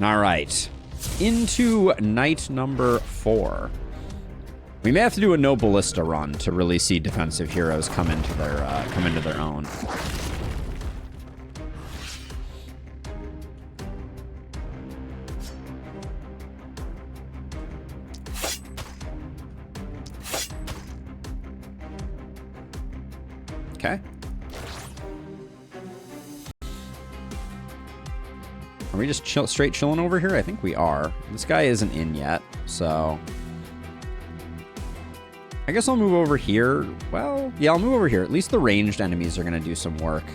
All right. Into night number 4. We may have to do a no ballista run to really see defensive heroes come into their own. Okay. Are we just straight chilling over here? I think we are. This guy isn't in yet, so... I guess I'll move over here. Well, yeah, I'll move over here. At least the ranged enemies are going to do some work.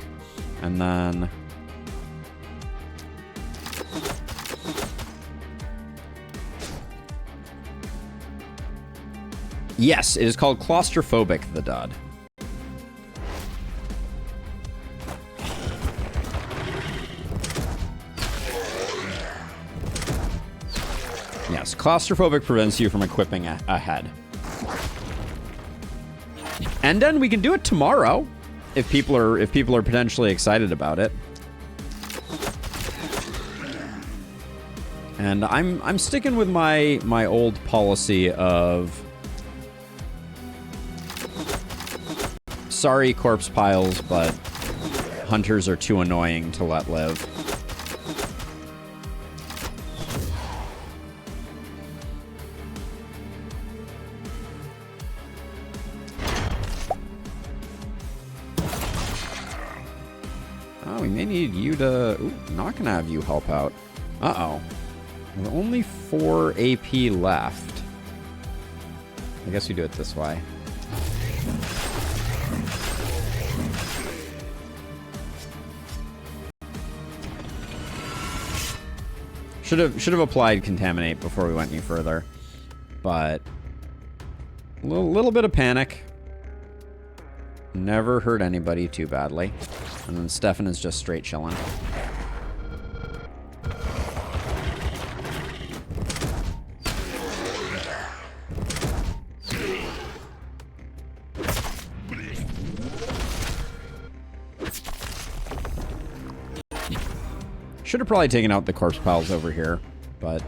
And then... Yes, it is called Claustrophobic, the Dud. Yes, Claustrophobic prevents you from equipping ahead. And then we can do it tomorrow if people are potentially excited about it. And I'm sticking with my old policy of sorry corpse piles, but hunters are too annoying to let live. We may need you to... Ooh, not gonna have you help out. Uh-oh. With only 4 AP left. I guess we do it this way. Should have applied Contaminate before we went any further. But... a little bit of panic. Never hurt anybody too badly. And then Stefan is just straight chilling. Should have probably taken out the corpse piles over here, but...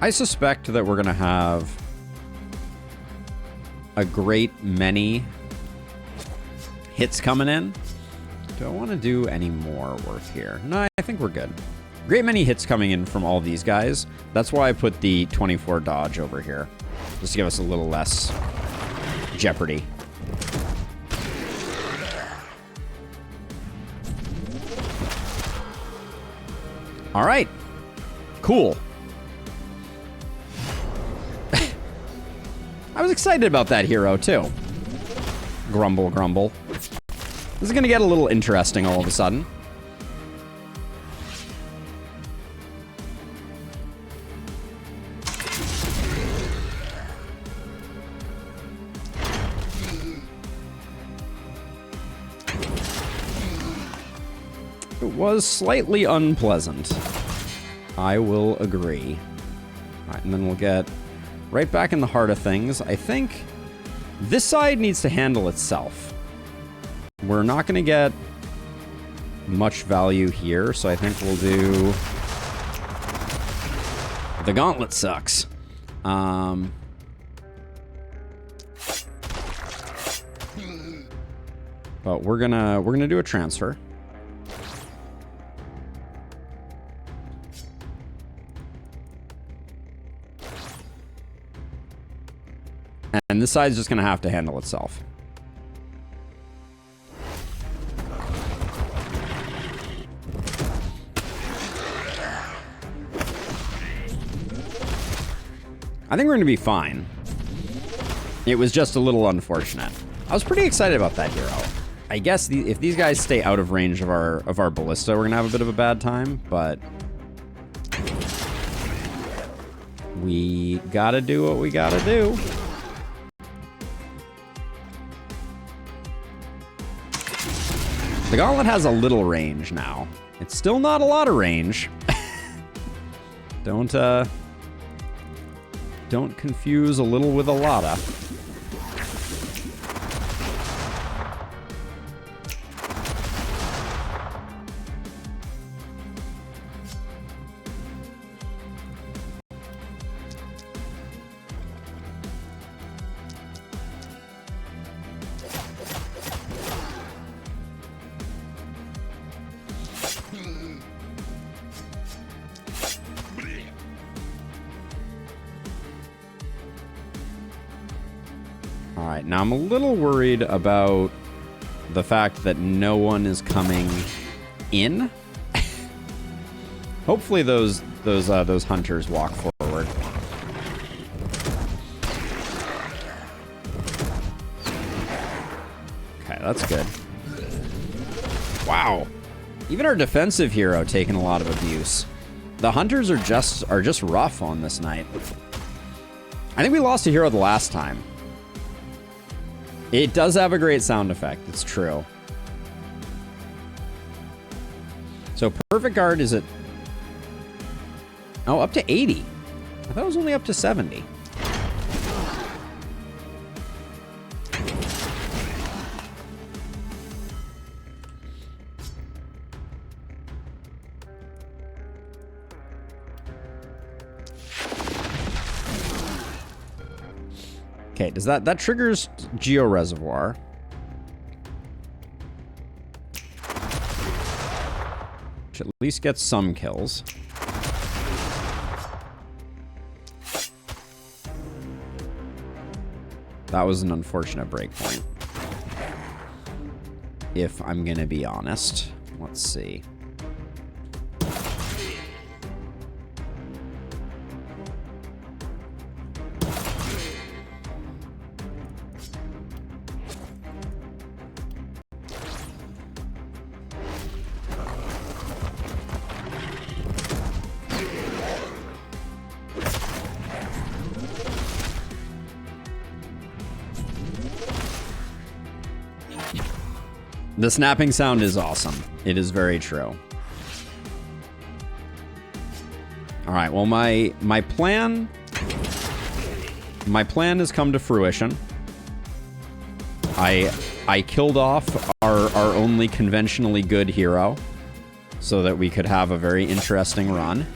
I suspect that we're going to have a great many hits coming in. Do I want to do any more work here? No, I think we're good. Great many hits coming in from all these guys. That's why I put the 24 dodge over here. Just to give us a little less jeopardy. All right. Cool. I was excited about that hero, too. Grumble, grumble. This is going to get a little interesting all of a sudden. It was slightly unpleasant. I will agree. All right, and then we'll get right back in the heart of things. I think this side needs to handle itself. We're not going to get much value here, so I think we'll do... The gauntlet sucks. But we're gonna do a transfer. And this side's just going to have to handle itself. I think we're going to be fine. It was just a little unfortunate. I was pretty excited about that hero. I guess if these guys stay out of range of our ballista, we're gonna have a bit of a bad time, but we gotta do what we gotta do. The gauntlet has a little range now. It's still not a lot of range. Don't confuse a little with a lotta. Alright, now I'm a little worried about the fact that no one is coming in. Hopefully those hunters walk forward. Okay, that's good. Wow. Even our defensive hero taking a lot of abuse. The hunters are just rough on this night. I think we lost a hero the last time. It does have a great sound effect, it's true. So perfect guard is at... Oh, up to 80. I thought it was only up to 70. Okay, does that triggers Geo Reservoir. Which at least gets some kills. That was an unfortunate breakpoint. If I'm gonna be honest. Let's see. The snapping sound is awesome. It is very true. All right, well, my plan has come to fruition. I killed off our only conventionally good hero so that we could have a very interesting run.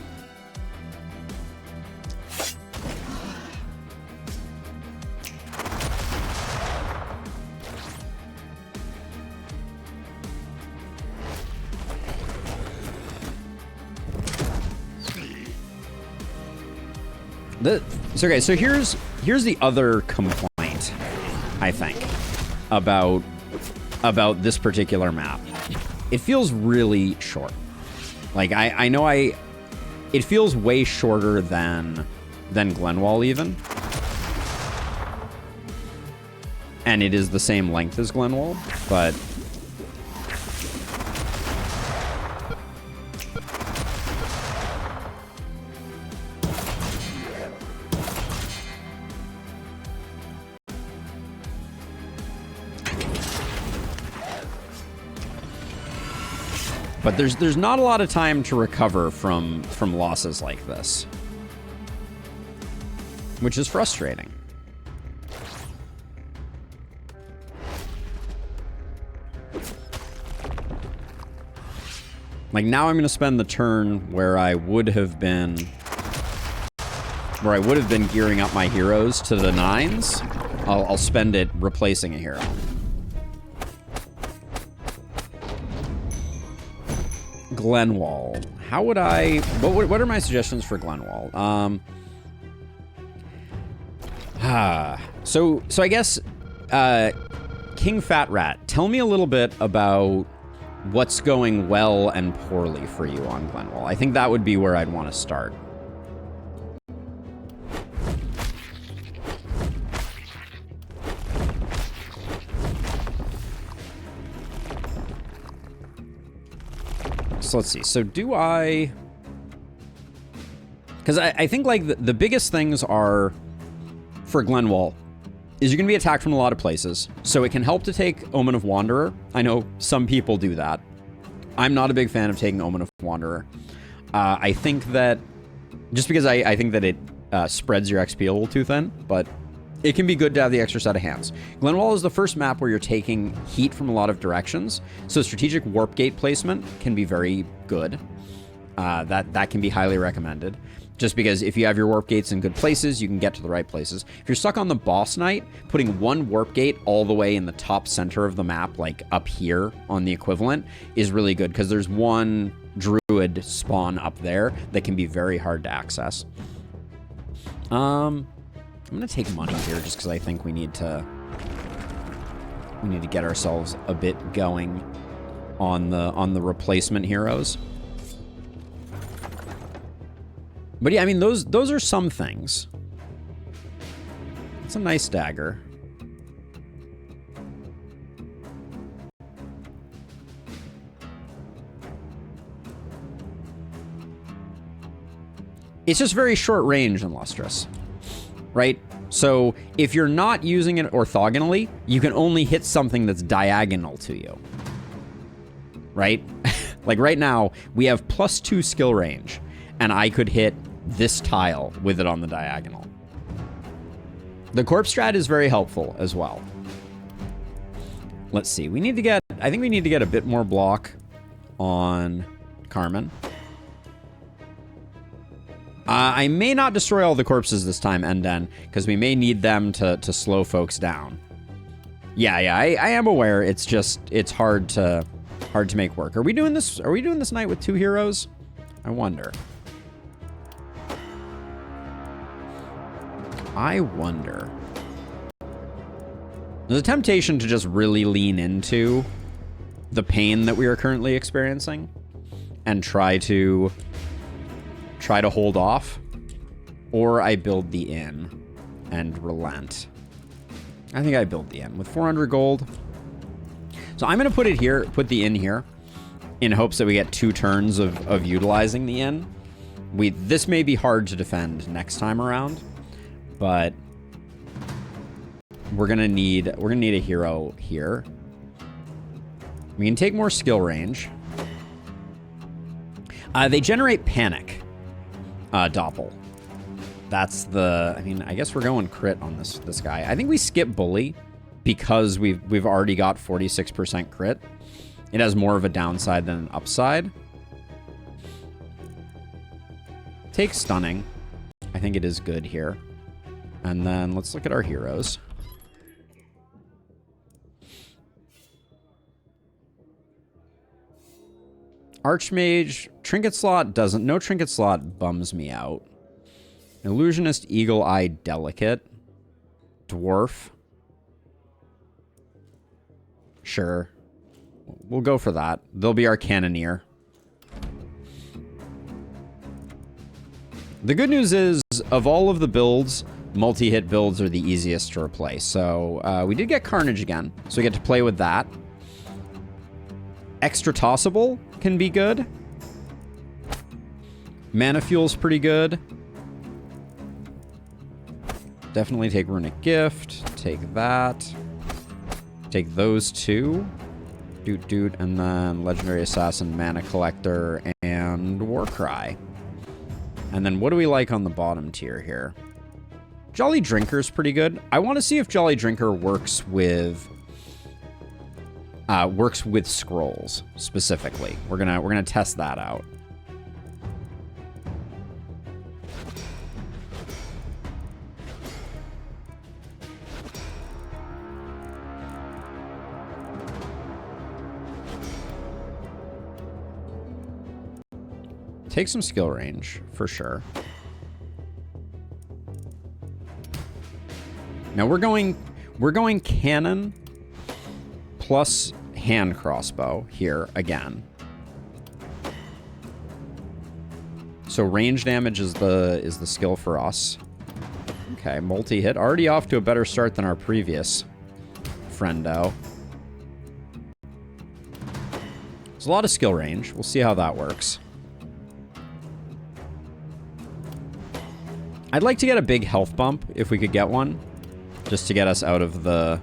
So here's the other complaint, I think, about this particular map. It feels really short. Like I know it feels way shorter than Glenwall even. And it is the same length as Glenwall, but there's not a lot of time to recover from losses like this, which is frustrating. Like now I'm going to spend the turn where I would have been gearing up my heroes to the 9s. I'll spend it replacing a hero. Glenwall. How would I... What are my suggestions for Glenwall? So I guess... King Fat Rat, tell me a little bit about what's going well and poorly for you on Glenwall. I think that would be where I'd want to start. So let's see. So do I... Because I think, like, the biggest things are, for Glenwall, is you're going to be attacked from a lot of places. So it can help to take Omen of Wanderer. I know some people do that. I'm not a big fan of taking Omen of Wanderer. I think that, just because I think that it spreads your XP a little too thin, but it can be good to have the extra set of hands. Glenwall is the first map where you're taking heat from a lot of directions, so strategic warp gate placement can be very good. That can be highly recommended. Just because if you have your warp gates in good places, you can get to the right places. If you're stuck on the boss night, putting one warp gate all the way in the top center of the map, like up here on the equivalent, is really good, because there's one druid spawn up there that can be very hard to access. I'm gonna take money here just because I think we need to get ourselves a bit going on the replacement heroes. But yeah, I mean, those are some things. It's a nice dagger. It's just very short range and lustrous, right? So if you're not using it orthogonally, you can only hit something that's diagonal to you, right? Like right now, we have +2 skill range, and I could hit this tile with it on the diagonal. The corpse strat is very helpful as well. Let's see. I think we need to get a bit more block on Carmen. I may not destroy all the corpses this time, Enden, because we may need them to slow folks down. Yeah, I am aware. It's just, it's hard to make work. Are we doing this night with 2 heroes? I wonder. There's a temptation to just really lean into the pain that we are currently experiencing and try to hold off, or I build the inn and relent. I think I build the inn with 400 gold. So I'm going to put it here, put the inn here, in hopes that we get 2 turns of utilizing the inn. This may be hard to defend next time around, but we're gonna need a hero here. We can take more skill range. They generate panic. Doppel. That's the. I mean, I guess we're going crit on this guy. I think we skip bully because we've already got 46% crit. It has more of a downside than an upside. Take stunning. I think it is good here. And then let's look at our heroes. Archmage, trinket slot doesn't. No trinket slot bums me out. Illusionist, eagle eye, delicate. Dwarf. Sure. We'll go for that. They'll be our cannoneer. The good news is, of all of the builds, multi-hit builds are the easiest to replace. So we did get Carnage again, so we get to play with that. Extra tossable can be good. Mana Fuel's pretty good. Definitely take Runic Gift. Take that. Take those 2. Doot, and then Legendary Assassin, Mana Collector, and Warcry. And then what do we like on the bottom tier here? Jolly Drinker's pretty good. I want to see if Jolly Drinker works with scrolls specifically. We're gonna test that out. Take some skill range for sure. Now we're going cannon plus hand crossbow here again. So range damage is the skill for us. Okay, multi-hit. Already off to a better start than our previous friendo. There's a lot of skill range. We'll see how that works. I'd like to get a big health bump if we could get one, just to get us out of that.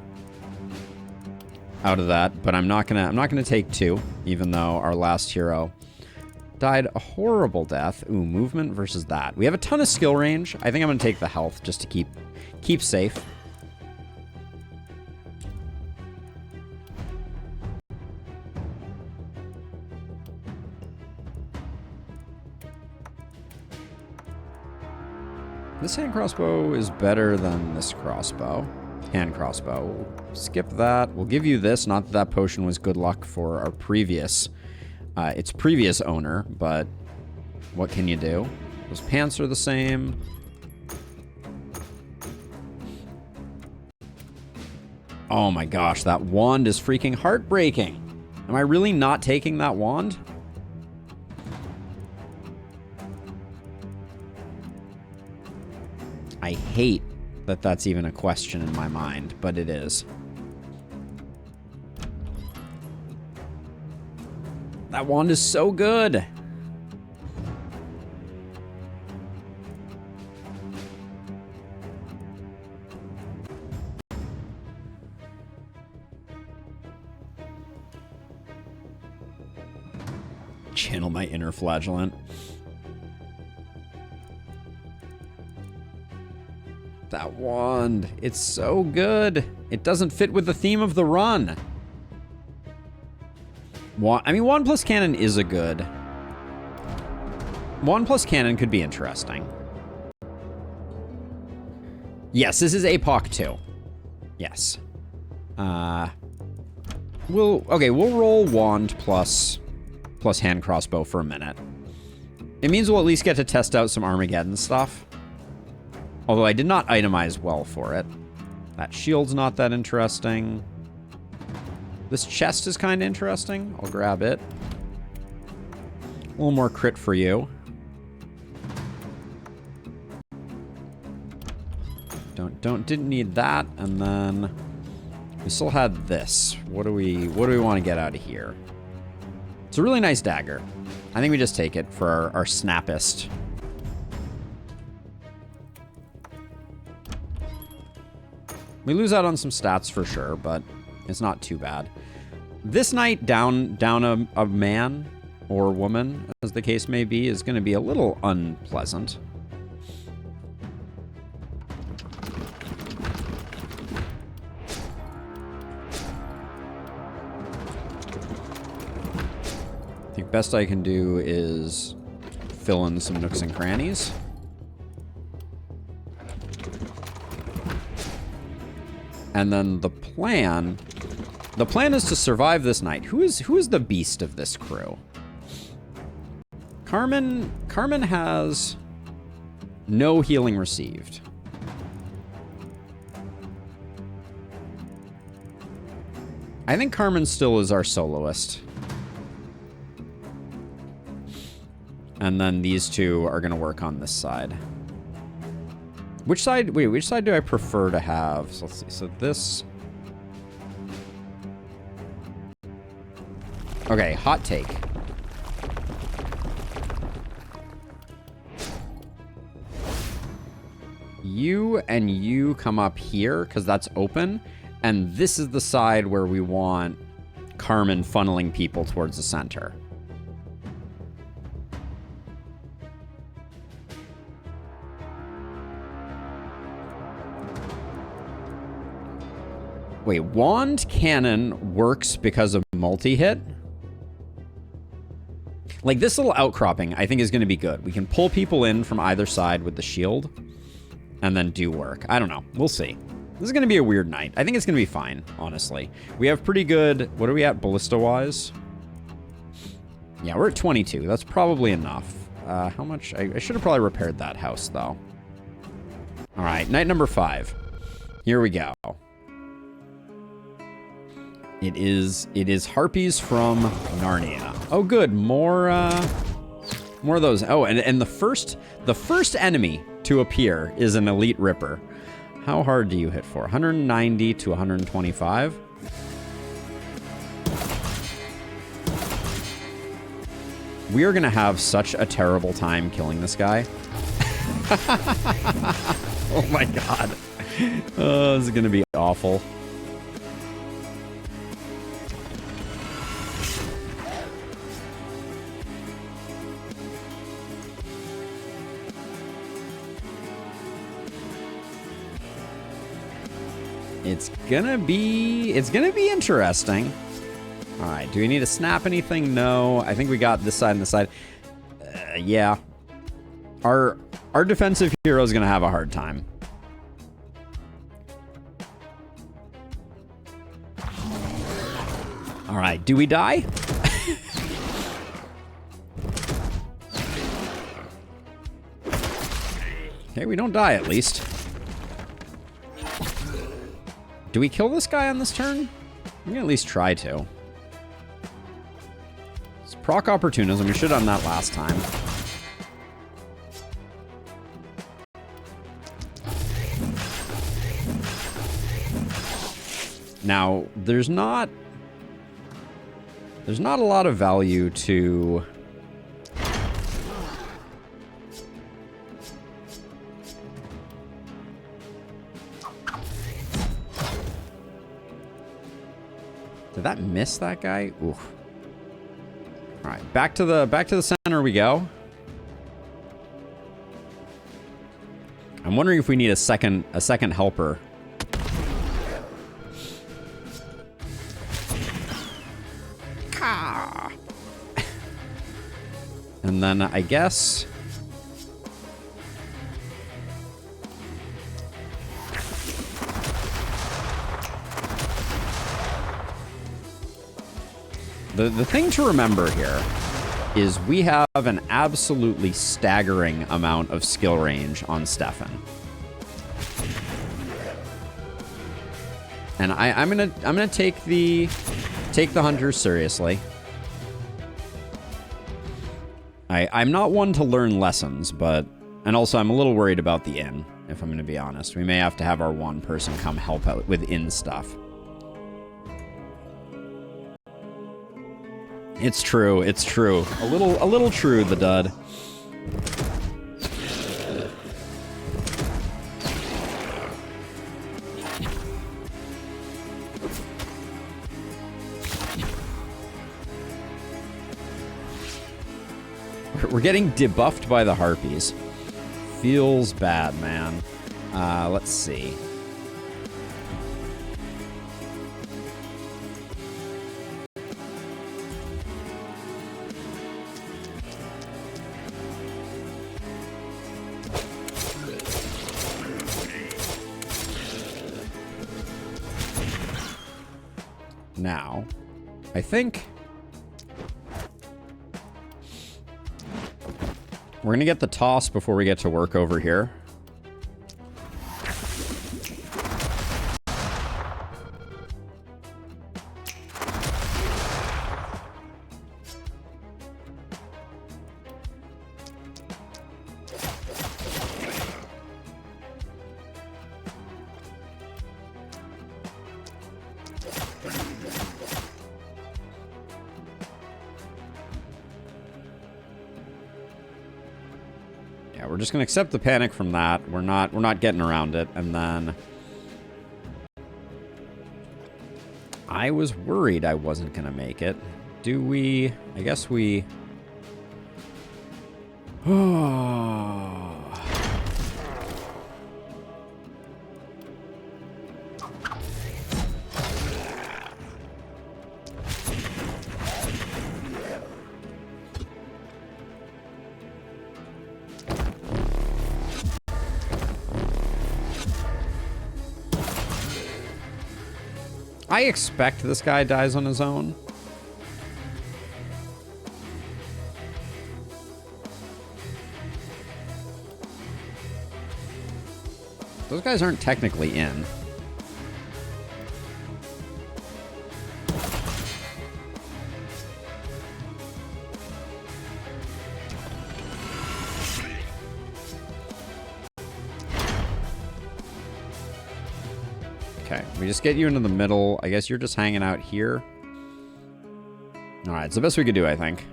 But I'm not gonna take 2, even though our last hero died a horrible death. Ooh, movement versus that. We have a ton of skill range. I think I'm gonna take the health just to keep safe. This hand crossbow is better than this crossbow. Hand crossbow. We'll skip that. We'll give you this. Not that that potion was good luck for our previous, its previous owner, but what can you do? Those pants are the same. Oh my gosh, that wand is freaking heartbreaking. Am I really not taking that wand? I hate that that's even a question in my mind, but it is. That wand is so good. Channel my inner flagellant. That wand, it's so good. It doesn't fit with the theme of the run. I mean, wand plus cannon is a good. Wand plus cannon could be interesting. Yes, this is APOC 2. Yes. We'll roll wand plus hand crossbow for a minute. It means we'll at least get to test out some Armageddon stuff. Although I did not itemize well for it. That shield's not that interesting. This chest is kind of interesting. I'll grab it. A little more crit for you. Didn't need that. And then we still had this. What do we want to get out of here? It's a really nice dagger. I think we just take it for our snappist. We lose out on some stats for sure, but it's not too bad. This knight down a man or woman, as the case may be, is going to be a little unpleasant. I think best I can do is fill in some nooks and crannies. And then the plan is to survive this night. Who is the beast of this crew? Carmen has no healing received. I think Carmen still is our soloist. And then these two are going to work on this side. Which side do I prefer to have? So let's see. So this. Okay, hot take. You and you come up here because that's open. And this is the side where we want Carmen funneling people towards the center. Wait, wand cannon works because of multi-hit? Like, this little outcropping, I think, is going to be good. We can pull people in from either side with the shield and then do work. I don't know. We'll see. This is going to be a weird night. I think it's going to be fine, honestly. We have pretty good... What are we at ballista-wise? Yeah, we're at 22. That's probably enough. How much? I should have probably repaired that house, though. All right, night number 5. Here we go. It is harpies from Narnia. Oh, good. More of those. Oh, and the first enemy to appear is an elite ripper. How hard do you hit for? 190 to 125. We are going to have such a terrible time killing this guy. Oh my god. Oh, this is going to be awful. It's gonna be interesting. All right, do we need to snap anything? No, I think we got this side and this side. Yeah. Our defensive hero is gonna have a hard time. All right, do we die? Okay, we don't die at least. Do we kill this guy on this turn? I'm gonna at least try to. It's proc opportunism. We should have done that last time. Now, there's not a lot of value to... Did that miss that guy? Oof. All right, back to the center we go. I'm wondering if we need a second helper. And then I guess the thing to remember here is we have an absolutely staggering amount of skill range on Stefan. And I'm gonna take the hunters seriously. I'm not one to learn lessons, and also I'm a little worried about the inn, if I'm gonna be honest. We may have to have our one person come help out with inn stuff. It's true, it's true. A little true, the dud. We're getting debuffed by the harpies. Feels bad, man. Let's see. Now, I think we're gonna get the toss before we get to work over here. We're just gonna accept the panic from that. We're not getting around it. And then I was worried I wasn't gonna make it. Do we? I guess we. I expect this guy dies on his own. Those guys aren't technically in. Okay, we just get you into the middle. I guess you're just hanging out here. All right, it's the best we could do, I think.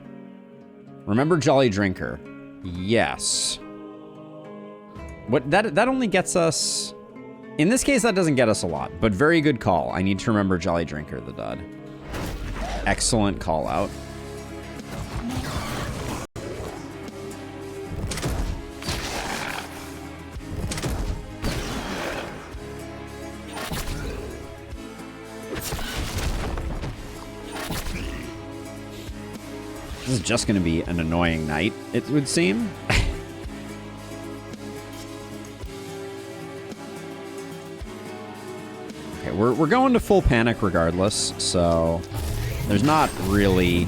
Remember Jolly Drinker. Yes. What that only gets us... In this case, that doesn't get us a lot, but very good call. I need to remember Jolly Drinker, the dud. Excellent call out. This is just going to be an annoying night, it would seem. Okay, we're going to full panic regardless, so there's not really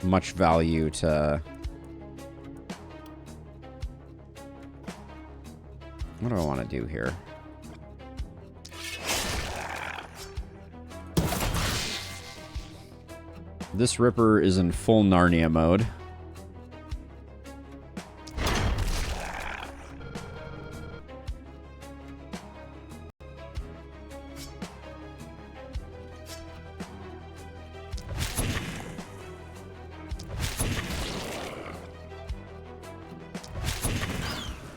much value to... What do I want to do here? This Ripper is in full Narnia mode.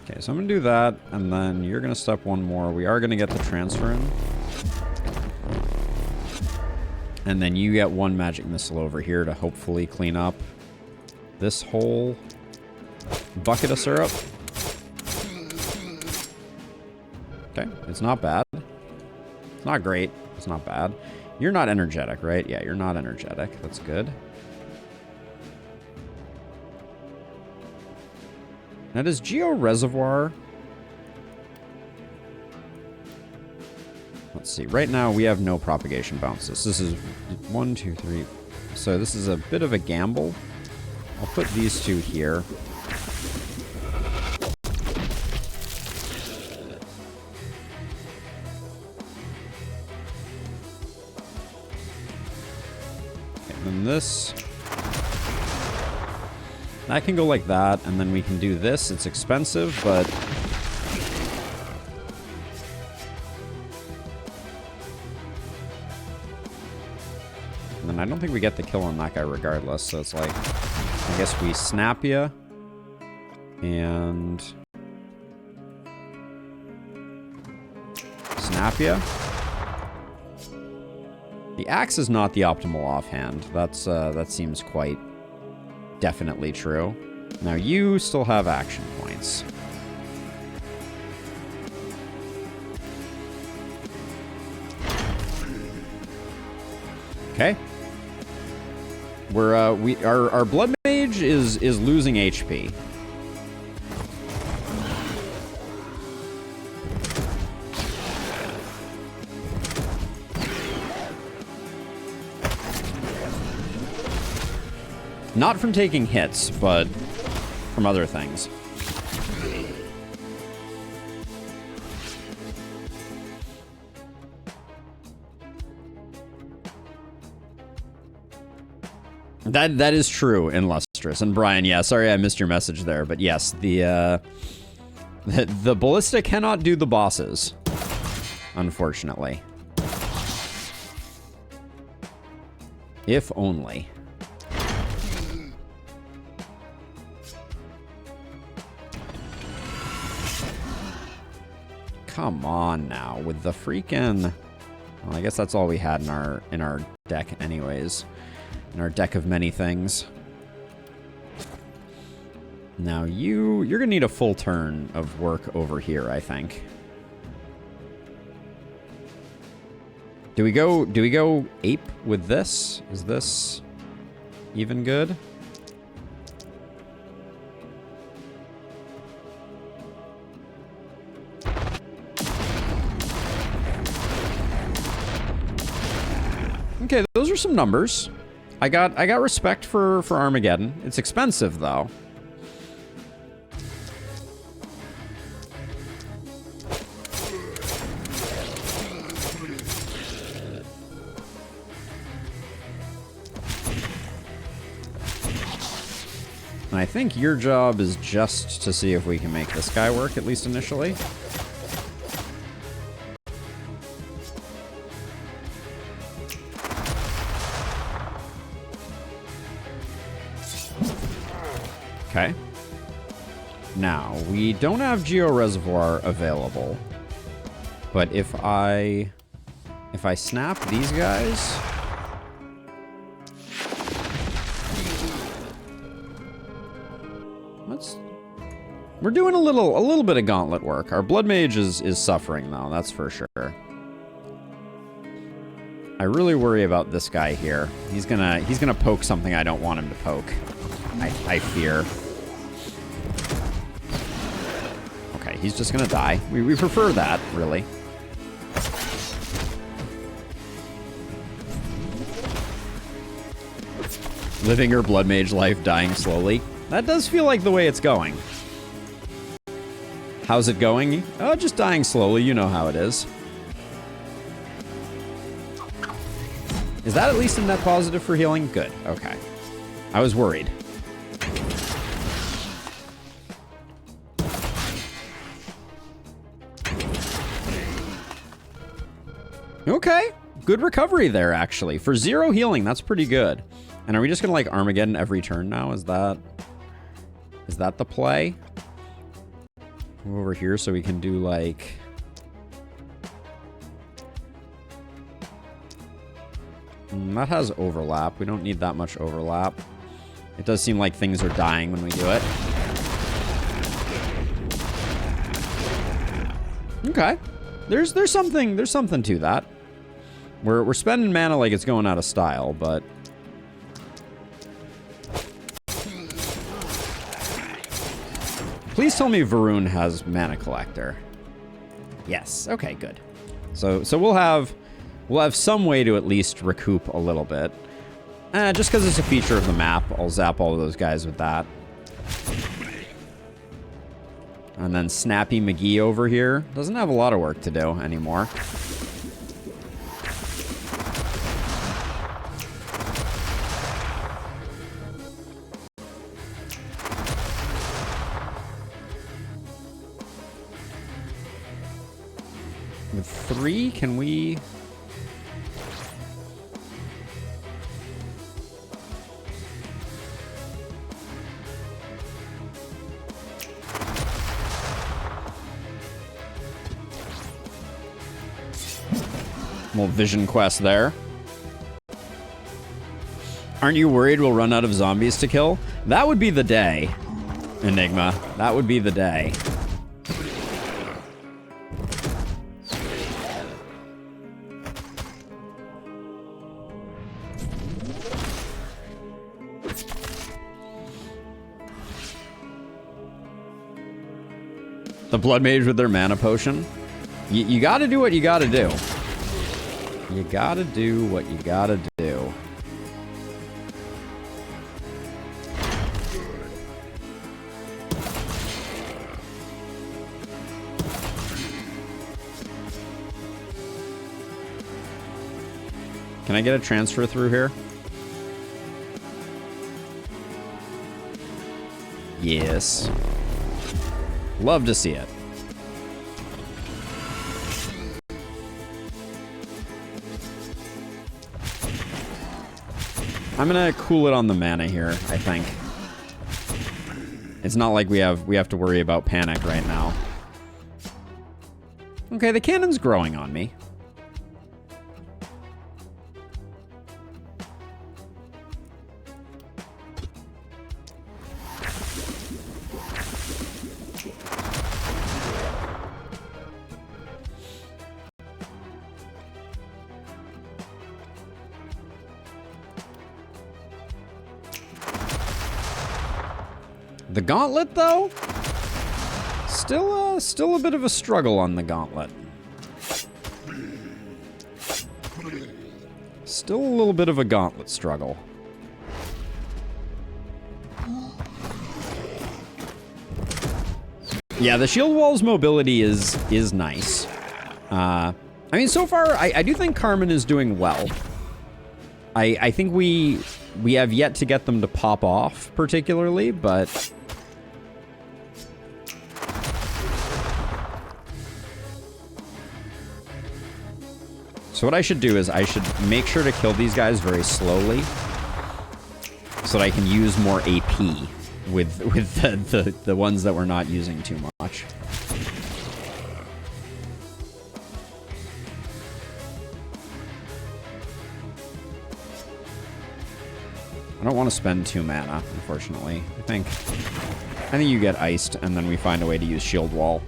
Okay, so I'm gonna do that, and then you're gonna step one more. We are gonna get the transfer in. And then you get one magic missile over here to hopefully clean up this whole bucket of syrup. Okay, it's not bad. It's not great. It's not bad. You're not energetic, right? Yeah, you're not energetic. That's good. Now, does Geo Reservoir... Let's see. Right now, we have no propagation bounces. This is 1, 2, 3. So this is a bit of a gamble. I'll put these two here. Okay, then this... That can go like that, and then we can do this. It's expensive, but... And then I don't think we get the kill on that guy regardless, so it's like... I guess we snap ya. And... Snap ya. The axe is not the optimal offhand. That's, that seems quite... definitely true. Now you still have action points. Okay. We're our blood mage is losing HP. Not from taking hits, but from other things. That is true in Lustrous. And Brian, yeah, sorry I missed your message there, but yes, the ballista cannot do the bosses, unfortunately. If only. Come on now, with the freaking... Well, I guess that's all we had in our deck anyways. In our deck of many things. Now you're gonna need a full turn of work over here, I think. Do we go ape with this? Is this even good? Okay, those are some numbers. I got respect for Armageddon. It's expensive though. And I think your job is just to see if we can make this guy work, at least initially. Okay. Now, we don't have Geo Reservoir available. But if I snap these guys... We're doing a little bit of gauntlet work. Our Blood Mage is suffering, though, that's for sure. I really worry about this guy here. He's gonna poke something I don't want him to poke. I fear. Okay, he's just gonna die. We prefer that, really. Living her Blood Mage life, dying slowly. That does feel like the way it's going. How's it going? Oh, just dying slowly. You know how it is. Is that at least a net positive for healing? Good. Okay. I was worried. Okay. Good recovery there, actually. For 0 healing, that's pretty good. And are we just going to, like, Armageddon every turn now? Is that the play? Move over here so we can do, like... that has overlap. We don't need that much overlap. It does seem like things are dying when we do it. Okay. There's something to that. We're spending mana like it's going out of style, but... Please tell me Varun has Mana Collector. Yes. Okay, good. So we'll have some way to at least recoup a little bit. Just because it's a feature of the map, I'll zap all of those guys with that. And then Snappy McGee over here doesn't have a lot of work to do anymore. With 3, can we... little vision quest there. Aren't you worried we'll run out of zombies to kill? That would be the day, Enigma. That would be the day. The Blood Mage with their mana potion. You gotta do what you gotta do. You gotta do what you gotta do. Can I get a transfer through here? Yes. Love to see it. I'm gonna cool it on the mana here, I think. It's not like we have to worry about panic right now. Okay, the cannon's growing on me. The gauntlet, though? Still a bit of a struggle on the gauntlet. Still a little bit of a gauntlet struggle. Yeah, the shield wall's mobility is nice. I mean, so far, I do think Carmen is doing well. I think we have yet to get them to pop off, particularly, but... So what I should do is I should make sure to kill these guys very slowly so that I can use more AP with the ones that we're not using too much. I don't want to spend 2 mana, unfortunately. I think you get iced, and then we find a way to use Shield Wall.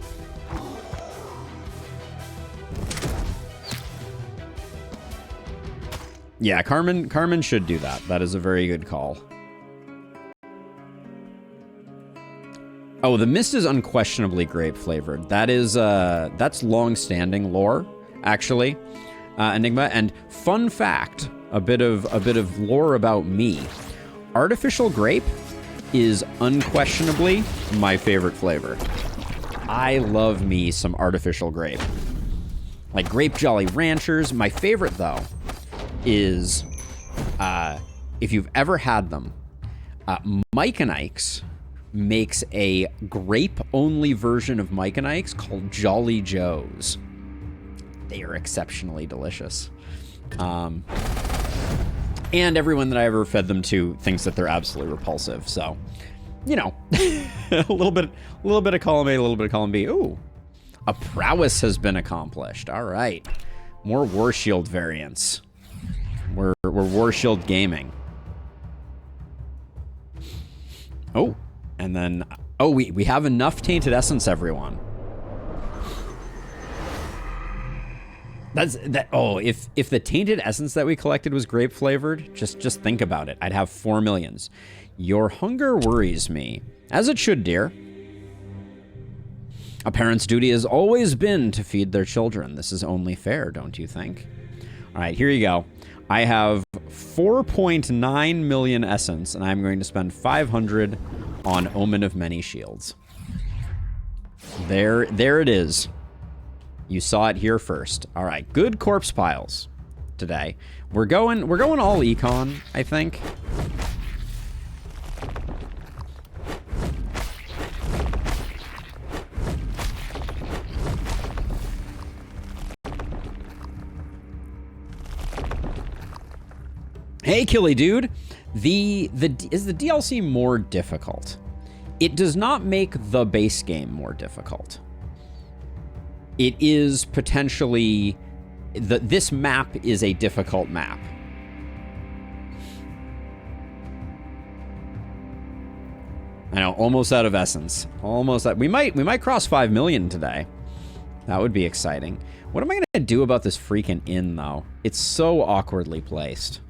Yeah, Carmen should do that. That is a very good call. Oh, the mist is unquestionably grape flavored. That is that's long-standing lore, actually. Enigma. And fun fact, a bit of lore about me. Artificial grape is unquestionably my favorite flavor. I love me some artificial grape. Like Grape Jolly Ranchers. My favorite, though, is, if you've ever had them, Mike and Ike's makes a grape-only version of Mike and Ike's called Jolly Joe's. They are exceptionally delicious. And everyone that I ever fed them to thinks that they're absolutely repulsive. So, you know, a little bit of column A, a little bit of column B. Ooh, a prowess has been accomplished. All right, more War Shield variants. We're War Shield gaming. Oh, and then we have enough Tainted Essence, everyone. If the Tainted Essence that we collected was grape flavored, just think about it. I'd have 4 millions. Your hunger worries me, as it should, dear. A parent's duty has always been to feed their children. This is only fair, don't you think? All right, here you go. I have 4.9 million essence, and I'm going to spend 500 on Omen of Many Shields. There it is. You saw it here first. All right, good corpse piles today. We're going all econ, I think. Hey, Killy dude. Is the DLC more difficult? It does not make the base game more difficult. It is potentially... this map is a difficult map. I know, almost out of essence. Almost out. We might cross 5 million today. That would be exciting. What am I going to do about this freaking inn, though? It's so awkwardly placed.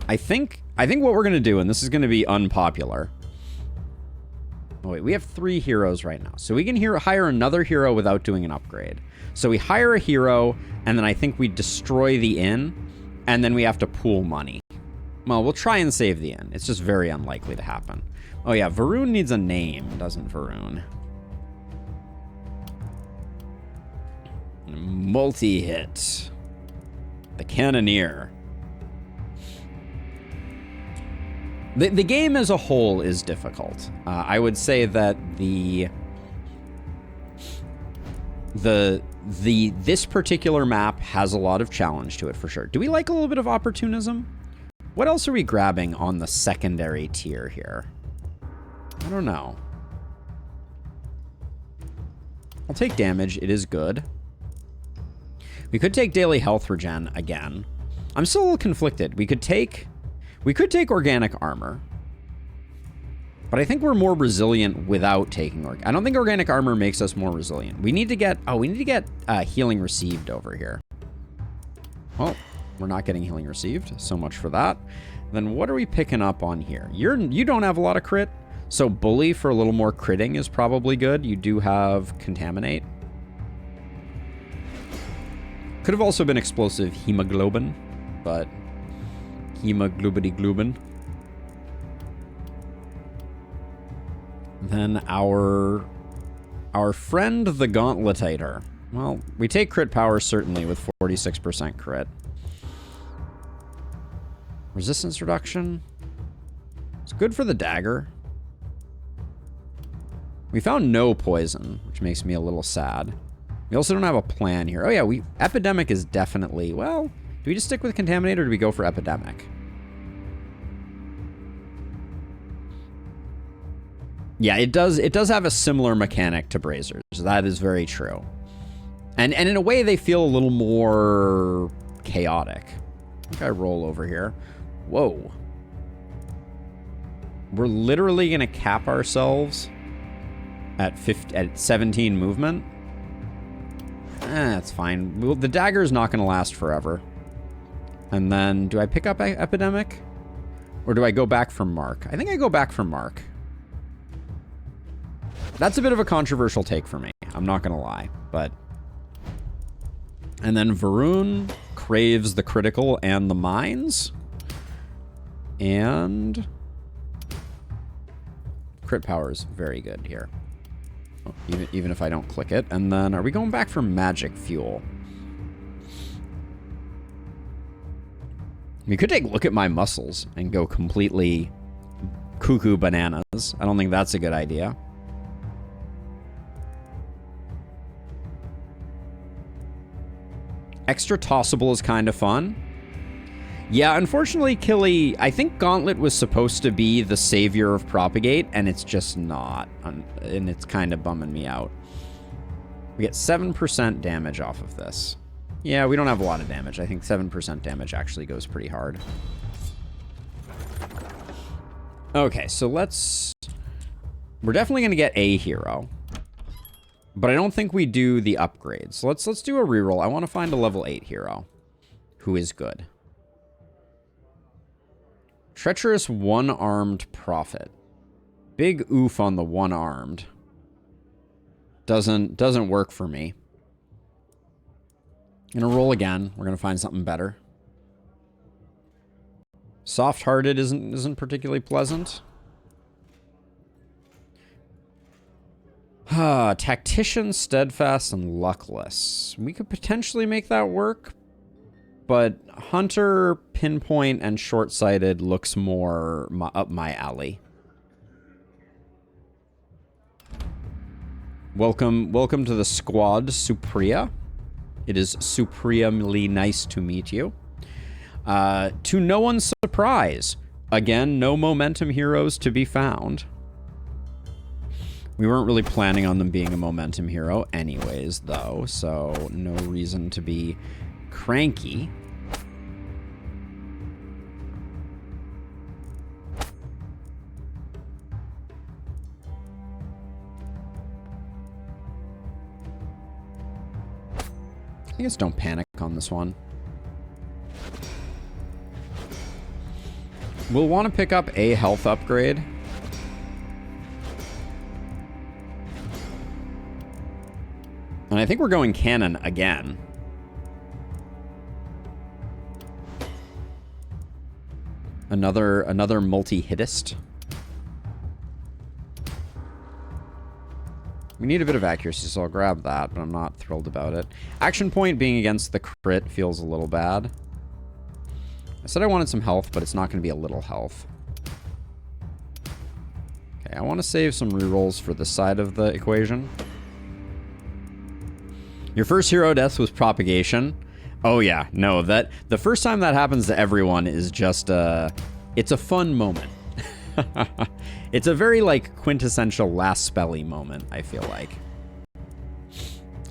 I think what we're going to do, and this is going to be unpopular. Oh, wait, we have 3 heroes right now. So we can hire another hero without doing an upgrade. So we hire a hero, and then I think we destroy the inn, and then we have to pool money. Well, we'll try and save the inn. It's just very unlikely to happen. Oh yeah, Varun needs a name, doesn't Varun? Multi-hit. The Cannoneer. The game as a whole is difficult. I would say that this particular map has a lot of challenge to it for sure. Do we like a little bit of opportunism? What else are we grabbing on the secondary tier here? I don't know. I'll take damage. It is good. We could take daily health regen again. I'm still a little conflicted. We could take organic armor, but I think we're more resilient without taking I don't think organic armor makes us more resilient. We need to get healing received over here. Well, we're not getting healing received. So much for that. Then what are we picking up on here? You don't have a lot of crit, so bully for a little more critting is probably good. You do have contaminate. Could have also been explosive hemoglobin, but hemoglobin. Then our friend the Gauntletator. Well, we take crit power certainly with 46% crit. Resistance reduction. It's good for the dagger. We found no poison, which makes me a little sad. We also don't have a plan here. Oh yeah, Epidemic is definitely, well, do we just stick with Contaminate or do we go for Epidemic? Yeah, it does have a similar mechanic to Brazers. That is very true. And in a way they feel a little more chaotic. I think I roll over here. Whoa. We're literally gonna cap ourselves at 17 movement. That's fine. The dagger is not going to last forever. And then, do I pick up Epidemic? Or do I go back for Mark? I think I go back for Mark. That's a bit of a controversial take for me. I'm not going to lie. But... And then Varun craves the critical and the mines. And... Crit power is very good here. Oh, even if I don't click it. And then, are we going back for Magic Fuel? We could take a look at my muscles and go completely cuckoo bananas. I don't think that's a good idea. Extra tossable is kind of fun. Yeah, unfortunately, Killy, I think Gauntlet was supposed to be the savior of Propagate, and it's just not. And it's kind of bumming me out. We get 7% damage off of this. Yeah, we don't have a lot of damage. I think 7% damage actually goes pretty hard. Okay, so let's... We're definitely going to get a hero. But I don't think we do the upgrades. So let's do a reroll. I want to find a level 8 hero who is good. Treacherous one-armed prophet. Big oof on the one-armed. Doesn't work for me. Gonna roll again. We're gonna find something better. Soft-hearted isn't particularly pleasant. Tactician, steadfast, and luckless. We could potentially make that work. But Hunter, Pinpoint, and Short-Sighted looks more up my alley. Welcome to the squad, Supriya. It is supremely nice to meet you. To no one's surprise, again, no momentum heroes to be found. We weren't really planning on them being a momentum hero anyways, though, so no reason to be cranky. I guess don't panic on this one. We'll want to pick up a health upgrade. And I think we're going cannon again. Another multi-hitist. We need a bit of accuracy, so I'll grab that, but I'm not thrilled about it. Action point being against the crit feels a little bad. I said I wanted some health, but it's not going to be a little health. Okay, I want to save some rerolls for this side of the equation. Your first hero death was propagation. Oh yeah, no, that the first time that happens to everyone is just it's a fun moment. It's a very like quintessential last spelly moment, I feel like.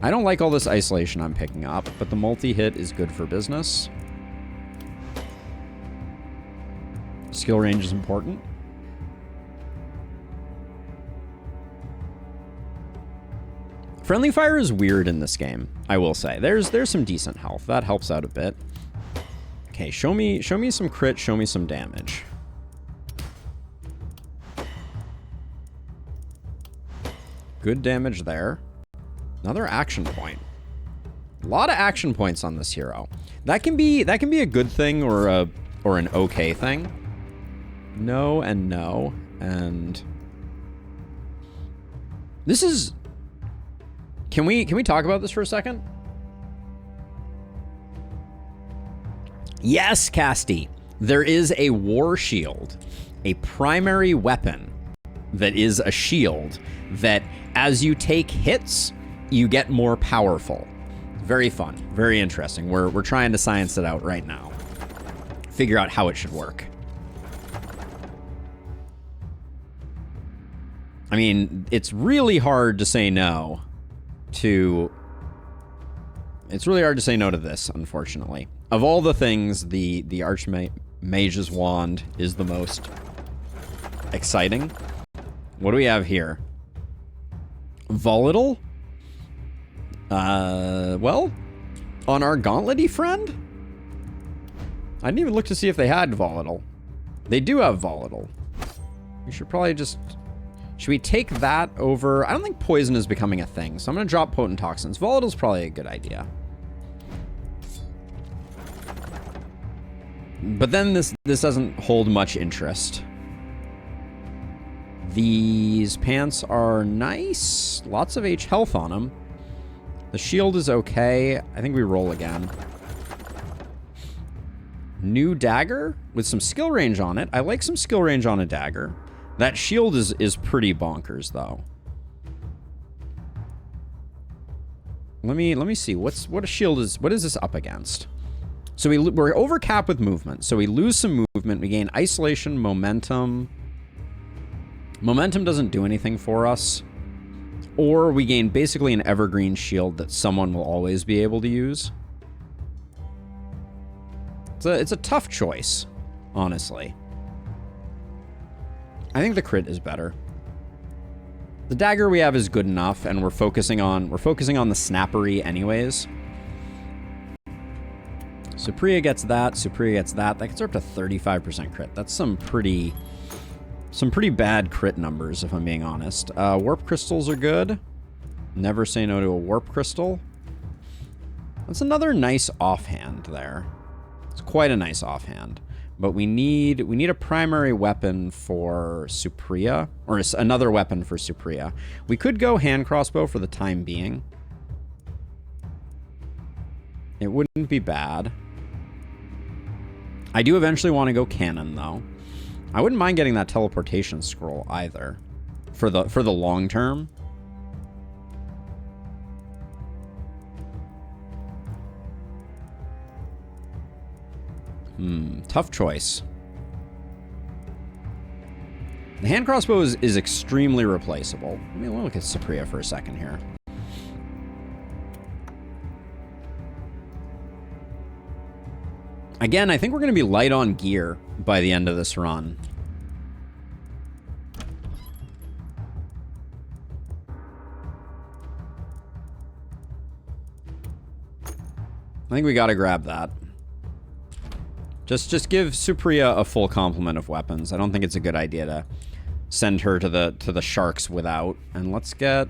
I don't like all this isolation I'm picking up, but the multi-hit is good for business. Skill range is important. Friendly fire is weird in this game, I will say. There's some decent health. That helps out a bit. Okay, show me some crit, show me some damage. Good damage there. Another action point. A lot of action points on this hero. That can be a good thing or an okay thing. No and no. And this is... Can we talk about this for a second? Yes, Casty. There is a war shield, a primary weapon that is a shield that as you take hits, you get more powerful. Very fun. Very interesting. We're trying to science it out right now. Figure out how it should work. I mean, it's really hard to say no to... It's really hard to say no to this, unfortunately. Of all the things, the Archmage's Wand is the most exciting. What do we have here? Volatile? Well, on our gauntlet-y friend? I didn't even look to see if they had volatile. They do have volatile. We should probably just... Should we take that over? I don't think poison is becoming a thing, so I'm going to drop potent toxins. Volatile's probably a good idea. But then this doesn't hold much interest. These pants are nice. Lots of H health on them. The shield is okay. I think we roll again. New dagger with some skill range on it. I like some skill range on a dagger. That shield is pretty bonkers, though. Let me see. What a shield is. What is this up against? So we're over cap with movement. So we lose some movement. We gain isolation, momentum. Momentum doesn't do anything for us. Or we gain basically an evergreen shield that someone will always be able to use. It's a tough choice, honestly. I think the crit is better. The dagger we have is good enough, and we're focusing on the snappery anyways. Supriya gets that. Supriya gets that. That gets her up to 35% crit. That's some pretty bad crit numbers, if I'm being honest. Warp crystals are good. Never say no to a warp crystal. That's another nice offhand there. It's quite a nice offhand. But we need a primary weapon for Supriya, or another weapon for Supriya. We could go hand crossbow for the time being. It wouldn't be bad. I do eventually want to go cannon, though. I wouldn't mind getting that teleportation scroll either, for the long term. Tough choice. The hand crossbow is extremely replaceable. Let me look at Supriya for a second here. Again, I think we're going to be light on gear by the end of this run. I think we got to grab that. Just give Supriya a full complement of weapons. I don't think it's a good idea to send her to the sharks without. And let's get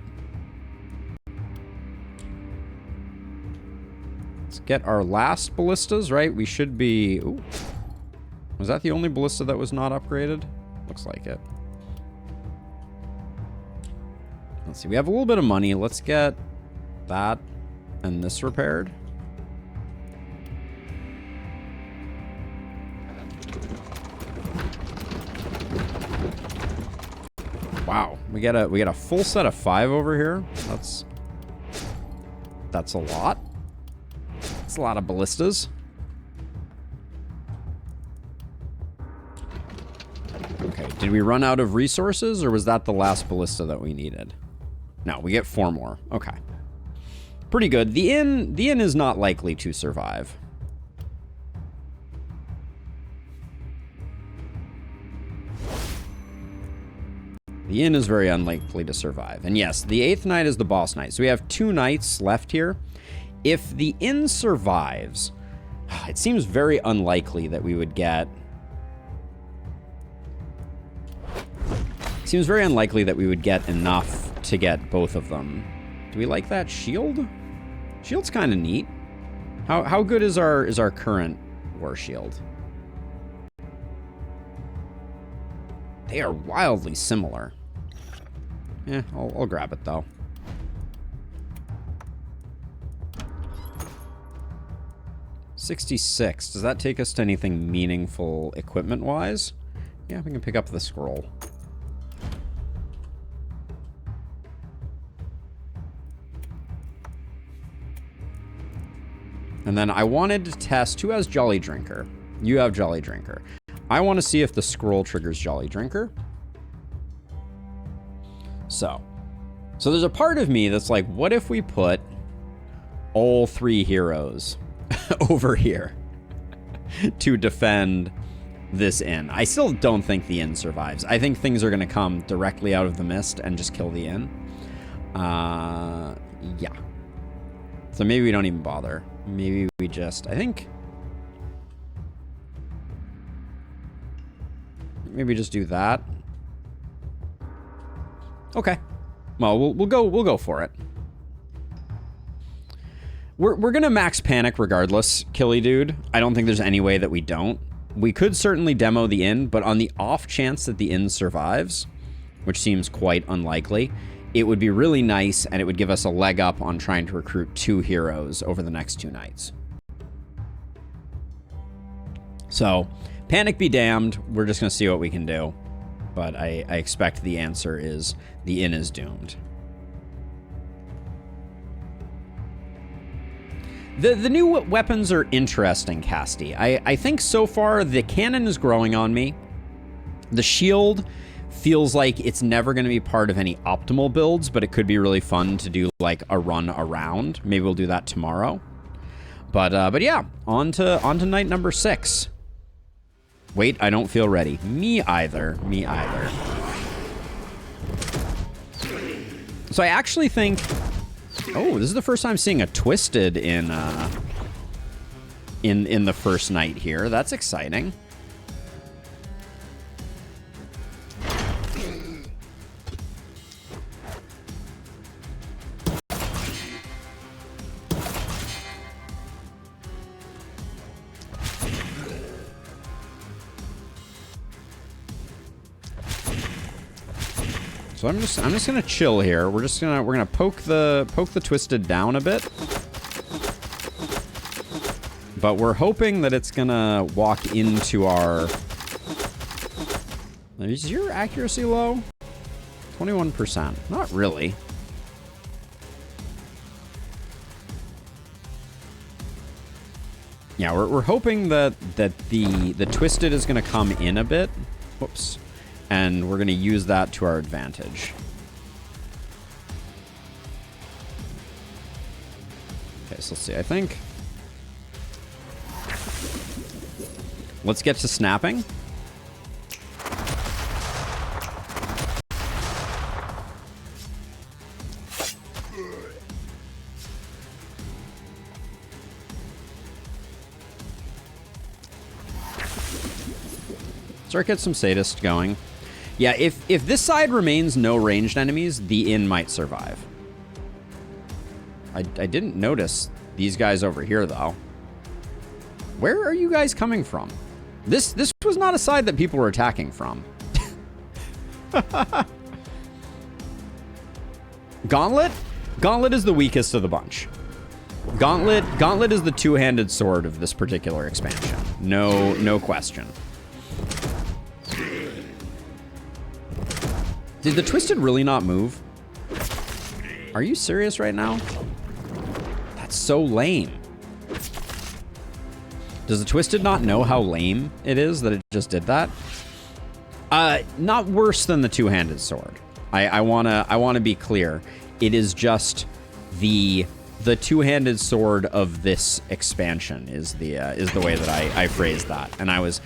our last ballistas, right? We should be... Ooh. Was that the only ballista that was not upgraded? Looks like it. Let's see. We have a little bit of money. Let's get that and this repaired. Wow, we get a full set of 5 over here. That's a lot. That's a lot of ballistas. Okay, did we run out of resources, or was that the last ballista that we needed? No, we get 4 more. Okay, pretty good. The inn is not likely to survive. The inn is very unlikely to survive. And yes, the 8th night is the boss night. So we have 2 nights left here. If the inn survives, it seems very unlikely that we would get... It seems very unlikely that we would get enough to get both of them. Do we like that shield? Shield's kind of neat. How good is our current war shield? They are wildly similar. Yeah, I'll grab it though. 66. Does that take us to anything meaningful equipment-wise? Yeah, we can pick up the scroll. And then I wanted to test who has Jolly Drinker. You have Jolly Drinker. I want to see if the scroll triggers Jolly Drinker. So there's a part of me that's like, what if we put all 3 heroes over here to defend this inn? I still don't think the inn survives. I think things are going to come directly out of the mist and just kill the inn. Yeah. So maybe we don't even bother. Maybe we just, I think, maybe just do that. Okay. Well, we'll go for it. We're gonna max panic regardless, Killy Dude. I don't think there's any way that we don't. We could certainly demo the inn, but on the off chance that the inn survives, which seems quite unlikely, it would be really nice, and it would give us a leg up on trying to recruit 2 heroes over the next 2 nights. So, panic be damned. We're just going to see what we can do. But I expect the answer is the inn is doomed. The new weapons are interesting, Casty. I think so far the cannon is growing on me. The shield feels like it's never going to be part of any optimal builds, but it could be really fun to do like a run around. Maybe we'll do that tomorrow. But yeah, on to night number 6. Wait, I don't feel ready. Me either. Me either. So I actually think, oh, this is the first time seeing a Twisted in the first night here. That's exciting. So I'm just gonna chill here. We're gonna poke the Twisted down a bit. But we're hoping that it's gonna walk into our... Is your accuracy low? 21%. Not really. Yeah, we're hoping that the Twisted is gonna come in a bit. Whoops. And we're going to use that to our advantage. Okay, so let's see. I think... Let's get to snapping. Start get some sadist going. Yeah, if this side remains no ranged enemies, the inn might survive. I didn't notice these guys over here, though. Where are you guys coming from? This was not a side that people were attacking from. Gauntlet? Gauntlet is the weakest of the bunch. Gauntlet is the two-handed sword of this particular expansion. No question. Did the Twisted really not move? Are you serious right now? That's so lame. Does the Twisted not know how lame it is that it just did that? Not worse than the two-handed sword. I wanna be clear. It is just the two-handed sword of this expansion is the way that I phrased that, and I was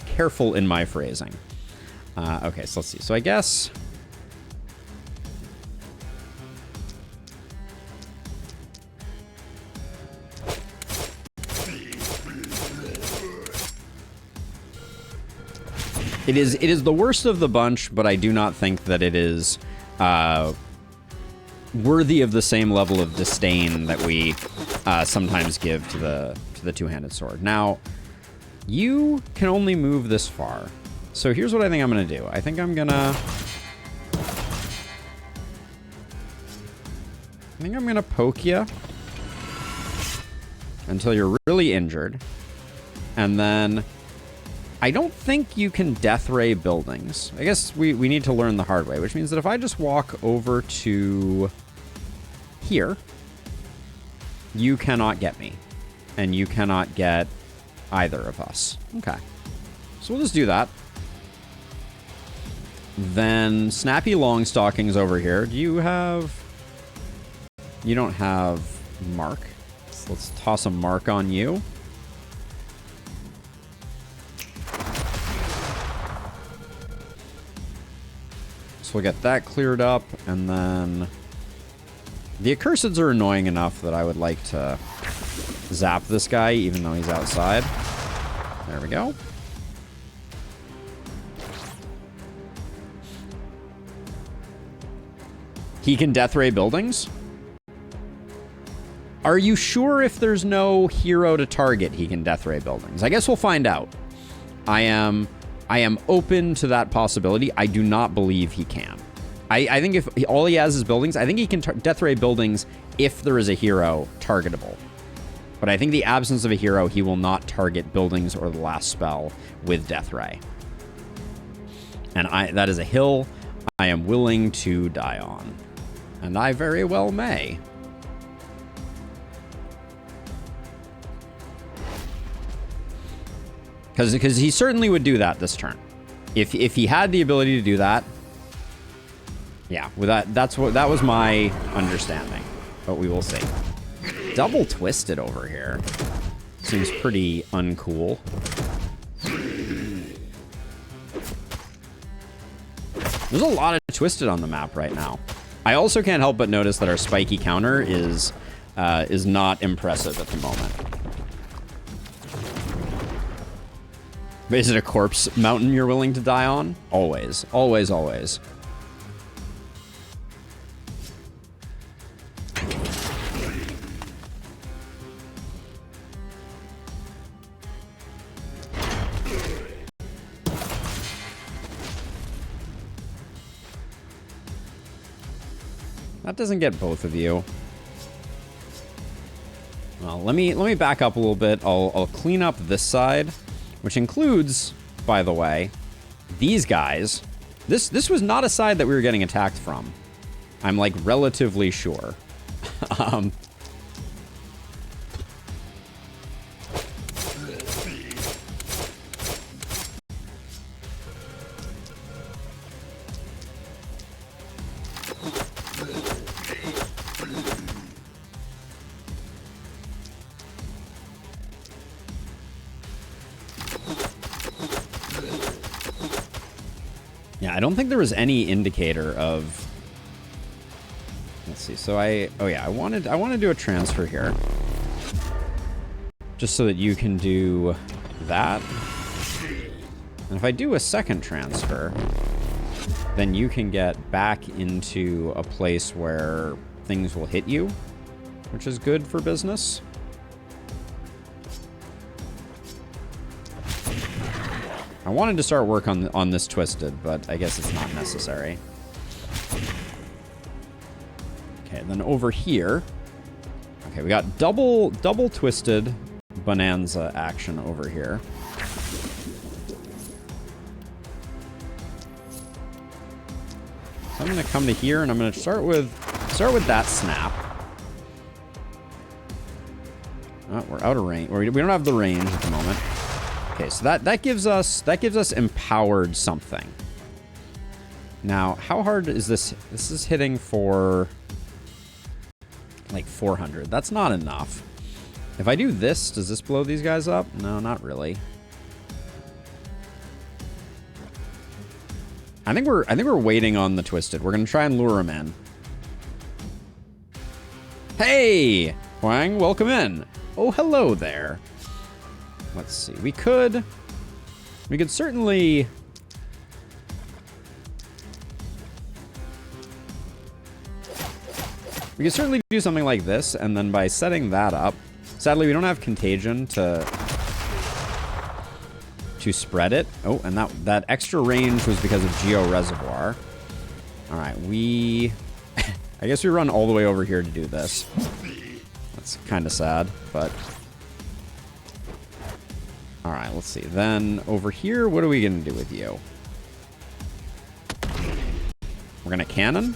careful in my phrasing. Okay, so let's see. So I guess. It is the worst of the bunch, but I do not think that it is worthy of the same level of disdain that we sometimes give to the two-handed sword. Now, you can only move this far. So here's what I think I'm going to do. I think I'm going to poke you until you're really injured. And then I don't think you can death ray buildings. I guess we need to learn the hard way, which means that if I just walk over to here, you cannot get me. and you cannot get either of us. Okay. So we'll just do that. Then Snappy Longstockings over here. Do you have... You don't have Mark. So let's toss a Mark on you. So we'll get that cleared up, and then... The Accursids are annoying enough that I would like to zap this guy, even though he's outside. There we go. He can Death Ray buildings? Are you sure if there's no hero to target he can Death Ray buildings? I guess we'll find out. I am open to that possibility. I do not believe he can. I think if all he has is buildings, I think he can Death Ray buildings if there is a hero targetable. But I think the absence of a hero, he will not target buildings or the last spell with Death Ray. And that is a hill I am willing to die on. And I very well may. Because he certainly would do that this turn. If he had the ability to do that, yeah, with that was my understanding. But we will see. Double Twisted over here. Seems pretty uncool. There's a lot of Twisted on the map right now. I also can't help but notice that our spiky counter is not impressive at the moment. But is it a corpse mountain you're willing to die on? Always. Always, always. That doesn't get both of you. Well, let me back up a little bit. I'll clean up this side, which includes, by the way, these guys. This was not a side that we were getting attacked from. I'm like relatively sure. Yeah, I don't think there was any indicator of... Let's see. So oh yeah, I wanted to do a transfer here. Just so that you can do that. And if I do a second transfer, then you can get back into a place where things will hit you, which is good for business. I wanted to start work on this Twisted, but I guess it's not necessary. Okay, then over here. Okay, we got double Twisted Bonanza action over here. So I'm gonna come to here and I'm gonna start with that snap. Oh, we're out of range. We don't have the range at the moment. Okay, so that gives us empowered something. Now, how hard is this? This is hitting for like 400. That's not enough. If I do this, does this blow these guys up? No, not really. I think we're waiting on the Twisted. We're gonna try and lure him in. Hey, Huang, welcome in. Oh, hello there. Let's see. We could certainly... We could certainly do something like this, and then by setting that up... Sadly, we don't have Contagion to spread it. Oh, and that extra range was because of Geo Reservoir. Alright, I guess we run all the way over here to do this. That's kind of sad, but... Alright, let's see. Then, over here, what are we going to do with you? We're going to cannon?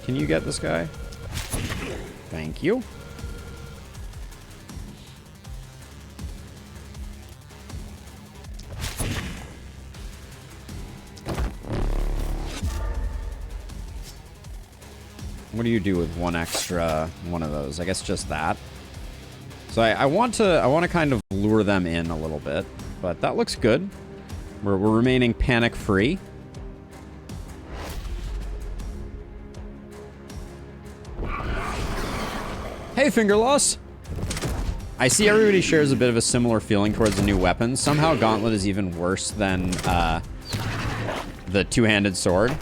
Can you get this guy? Thank you. What do you do with one extra one of those? I guess just that. So I want to kind of lure them in a little bit, but that looks good. We're remaining panic free. Hey, Finger Loss. I see everybody shares a bit of a similar feeling towards the new weapons. Somehow Gauntlet is even worse than the two-handed sword.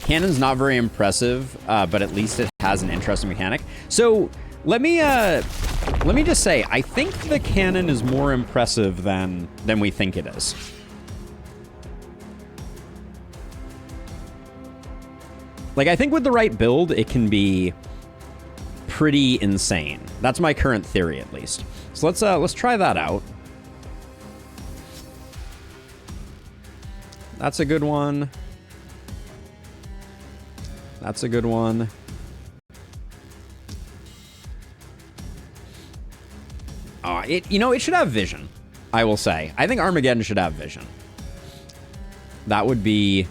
Cannon's not very impressive, but at least it has an interesting mechanic. So let me just say, I think the cannon is more impressive than we think it is. Like, I think with the right build, it can be pretty insane. That's my current theory, at least. So let's try that out. That's a good one. That's a good one. It should have vision, I will say. I think Armageddon should have vision. That would be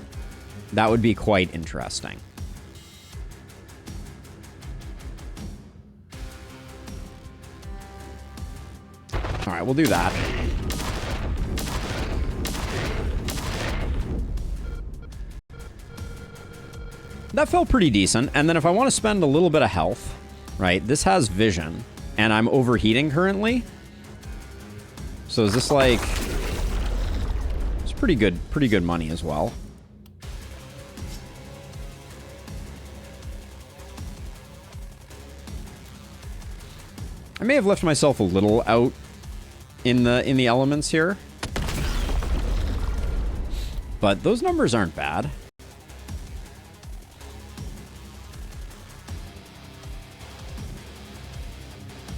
quite interesting. All right, we'll do that. That felt pretty decent. And then if I want to spend a little bit of health, right, this has vision, and I'm overheating currently. So is this like... It's pretty good money as well. I may have left myself a little out in the elements here. But those numbers aren't bad.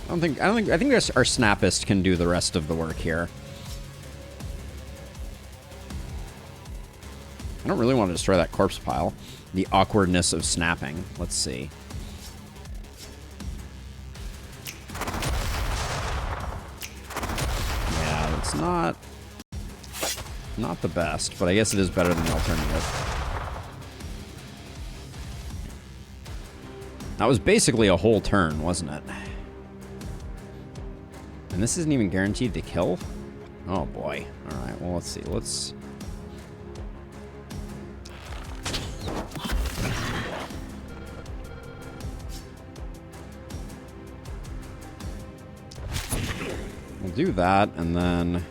I think our Snappist can do the rest of the work here. I don't really want to destroy that corpse pile. The awkwardness of snapping. Let's see. Yeah, it's not the best, but I guess it is better than the alternative. That was basically a whole turn, wasn't it? And this isn't even guaranteed to kill? Oh boy. Alright, well let's see. We'll do that, and then...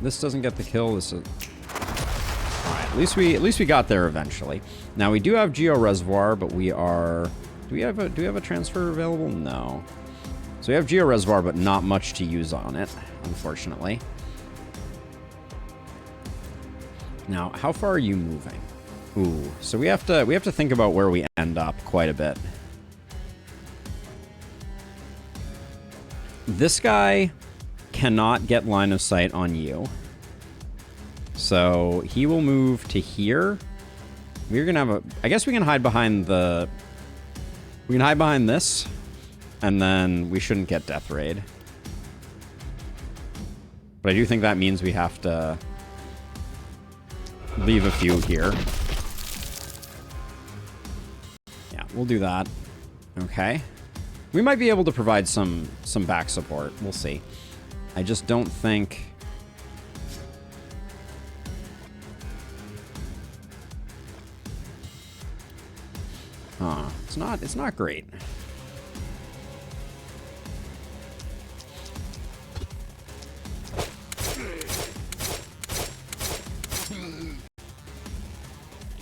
This doesn't get the kill, this is... Alright, at least we got there eventually. Now we do have Geo Reservoir, but we are... Do we have a transfer available? No. So we have Geo Reservoir, but not much to use on it, unfortunately. Now, how far are you moving? Ooh, so we have to think about where we end up quite a bit. This guy cannot get line of sight on you. So he will move to here. We're gonna have a... I guess we can hide behind the... We can hide behind this. And then we shouldn't get Death Raid. But I do think that means we have to... leave a few here. Yeah, we'll do that. Okay. We might be able to provide some back support. We'll see. I just don't think... Huh. It's not great.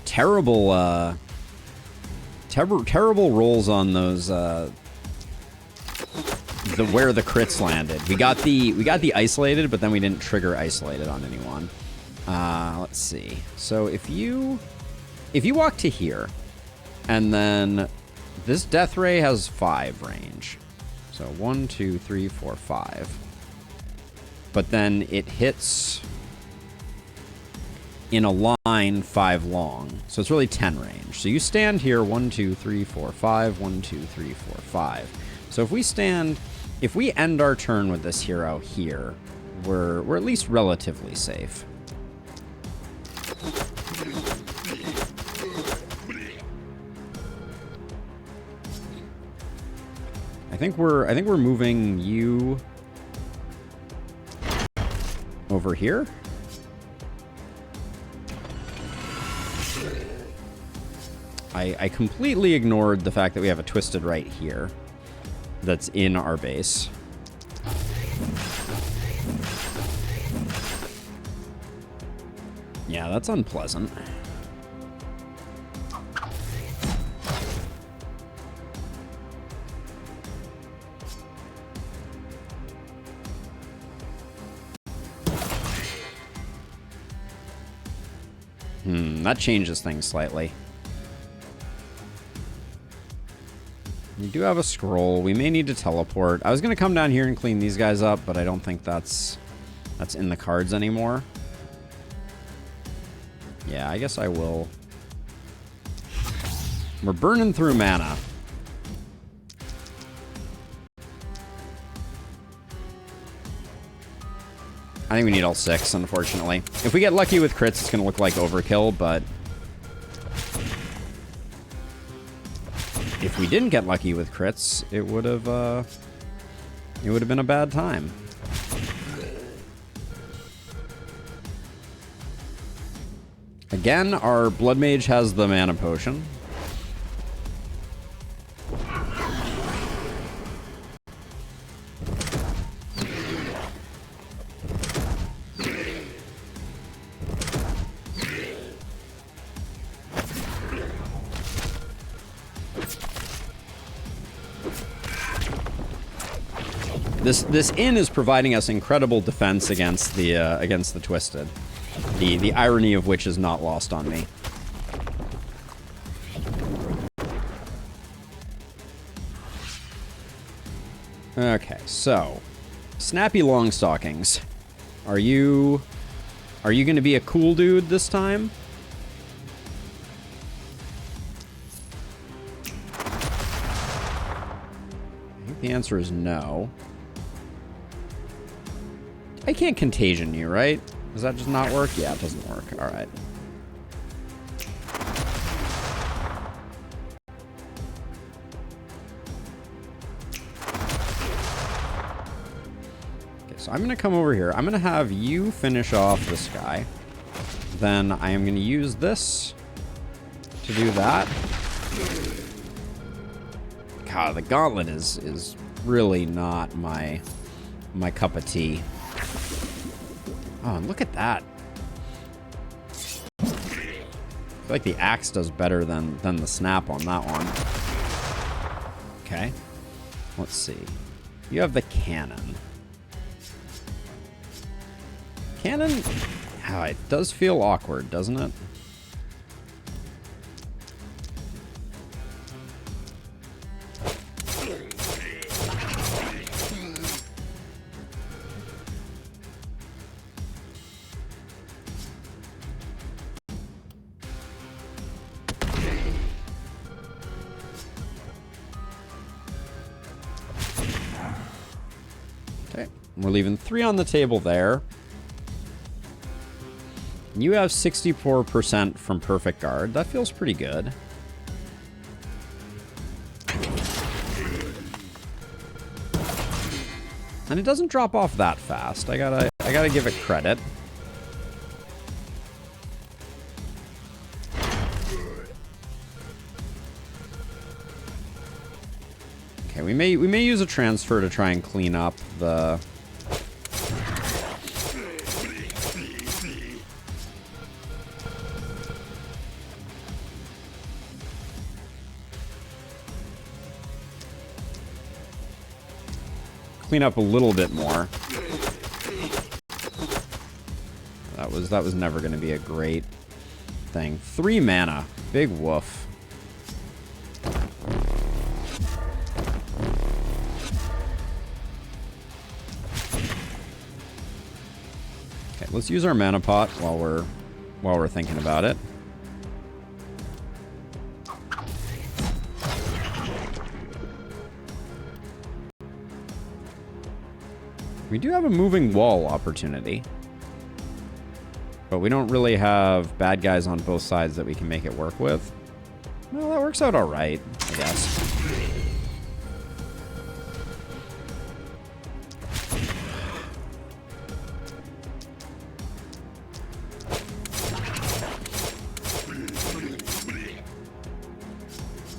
Terrible rolls on those where the crits landed. We got the isolated, but then we didn't trigger isolated on anyone. Let's see. So if you walk to here, and then this Death Ray has 5 range. So 1, 2, 3, 4, 5. But then it hits in a line 5 long. So it's really 10 range. So you stand here 1, 2, 3, 4, 5, 1, 2, 3, 4, 5. So if we stand, if we end our turn with this hero here, we're at least relatively safe. I think we're moving you over here. I completely ignored the fact that we have a twisted right here that's in our base. Yeah, that's unpleasant. That changes things slightly. You do have a scroll. We may need to teleport. I was going to come down here and clean these guys up, but I don't think that's in the cards anymore. Yeah, I guess I will. We're burning through mana. I think we need all 6, unfortunately. If we get lucky with crits, it's going to look like overkill, but if we didn't get lucky with crits, it would have been a bad time. Again, our Blood Mage has the mana potion. This inn is providing us incredible defense against the Twisted. The irony of which is not lost on me. Okay, so Snappy Longstockings. Are you going to be a cool dude this time? I think the answer is no. I can't contagion you, right? Does that just not work? Yeah, it doesn't work. All right. Okay, so I'm going to come over here. I'm going to have you finish off this guy. Then I am going to use this to do that. God, the gauntlet is really not my cup of tea. Oh, and look at that. I feel like the axe does better than the snap on that one. Okay. Let's see. You have the cannon. Cannon... Oh, it does feel awkward, doesn't it? We're leaving 3 on the table there. You have 64% from Perfect Guard. That feels pretty good. And it doesn't drop off that fast. I gotta give it credit. Okay, we may use a transfer to try and clean up the... Clean up a little bit more. That was never going to be a great thing. 3 mana. Big woof. Okay, let's use our mana pot while we're while we're thinking about it. We do have a moving wall opportunity. But we don't really have bad guys on both sides that we can make it work with. Well, that works out all right, I guess.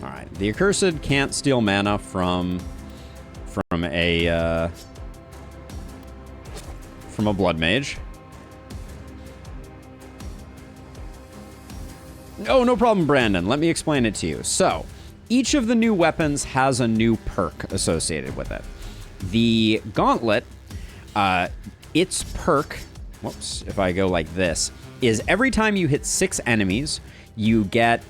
All right, the Accursed can't steal mana from a Blood Mage. Oh, no problem, Brandon. Let me explain it to you. So, each of the new weapons has a new perk associated with it. The Gauntlet, its perk, whoops, if I go like this, is every time you hit 6 enemies, you get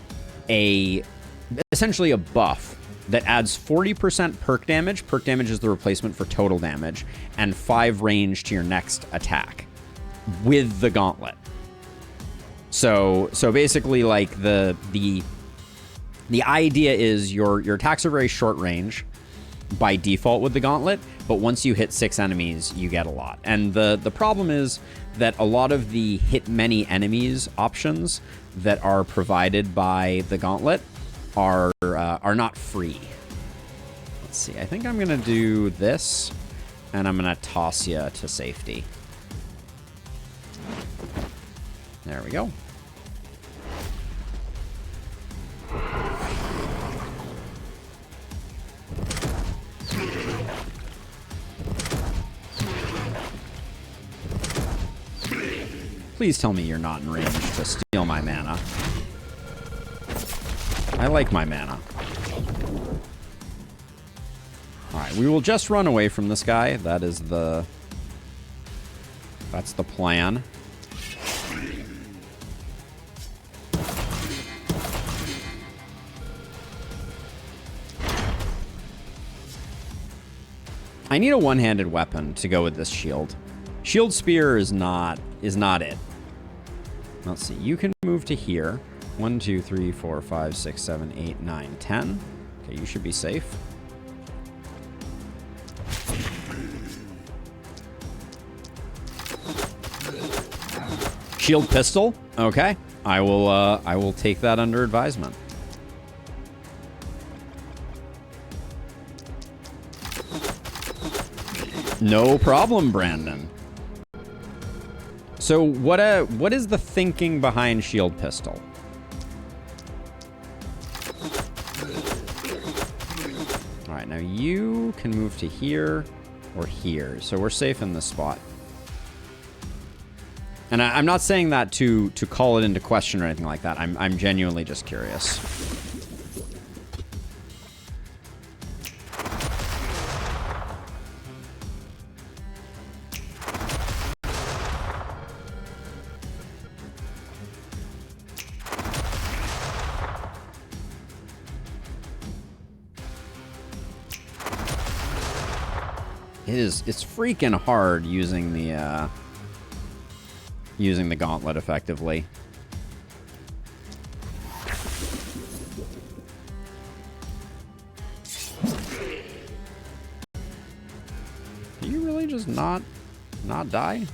essentially a buff that adds 40% perk damage. Perk damage is the replacement for total damage, and 5 range to your next attack with the Gauntlet. So basically, like, the idea is your attacks are very short range by default with the Gauntlet, but once you hit 6 enemies, you get a lot. And the problem is that a lot of the hit many enemies options that are provided by the Gauntlet are not free. Let's see. I think I'm gonna do this, and I'm gonna toss you to safety. There we go. Please tell me you're not in range to steal my mana. I like my mana. Alright, we will just run away from this guy. That's the plan. I need a one-handed weapon to go with this shield. Shield spear is not it. Let's see. You can move to here. 1, 2, 3, 4, 5, 6, 7, 8, 9, 10. Okay, you should be safe. Shield pistol. Okay. I will take that under advisement. No problem, Brandon. So what is the thinking behind shield pistol? All right, now you can move to here or here, so we're safe in this spot. And I'm not saying that to call it into question or anything like that. I'm genuinely just curious. It's freaking hard using the gauntlet effectively. Do you really just not die?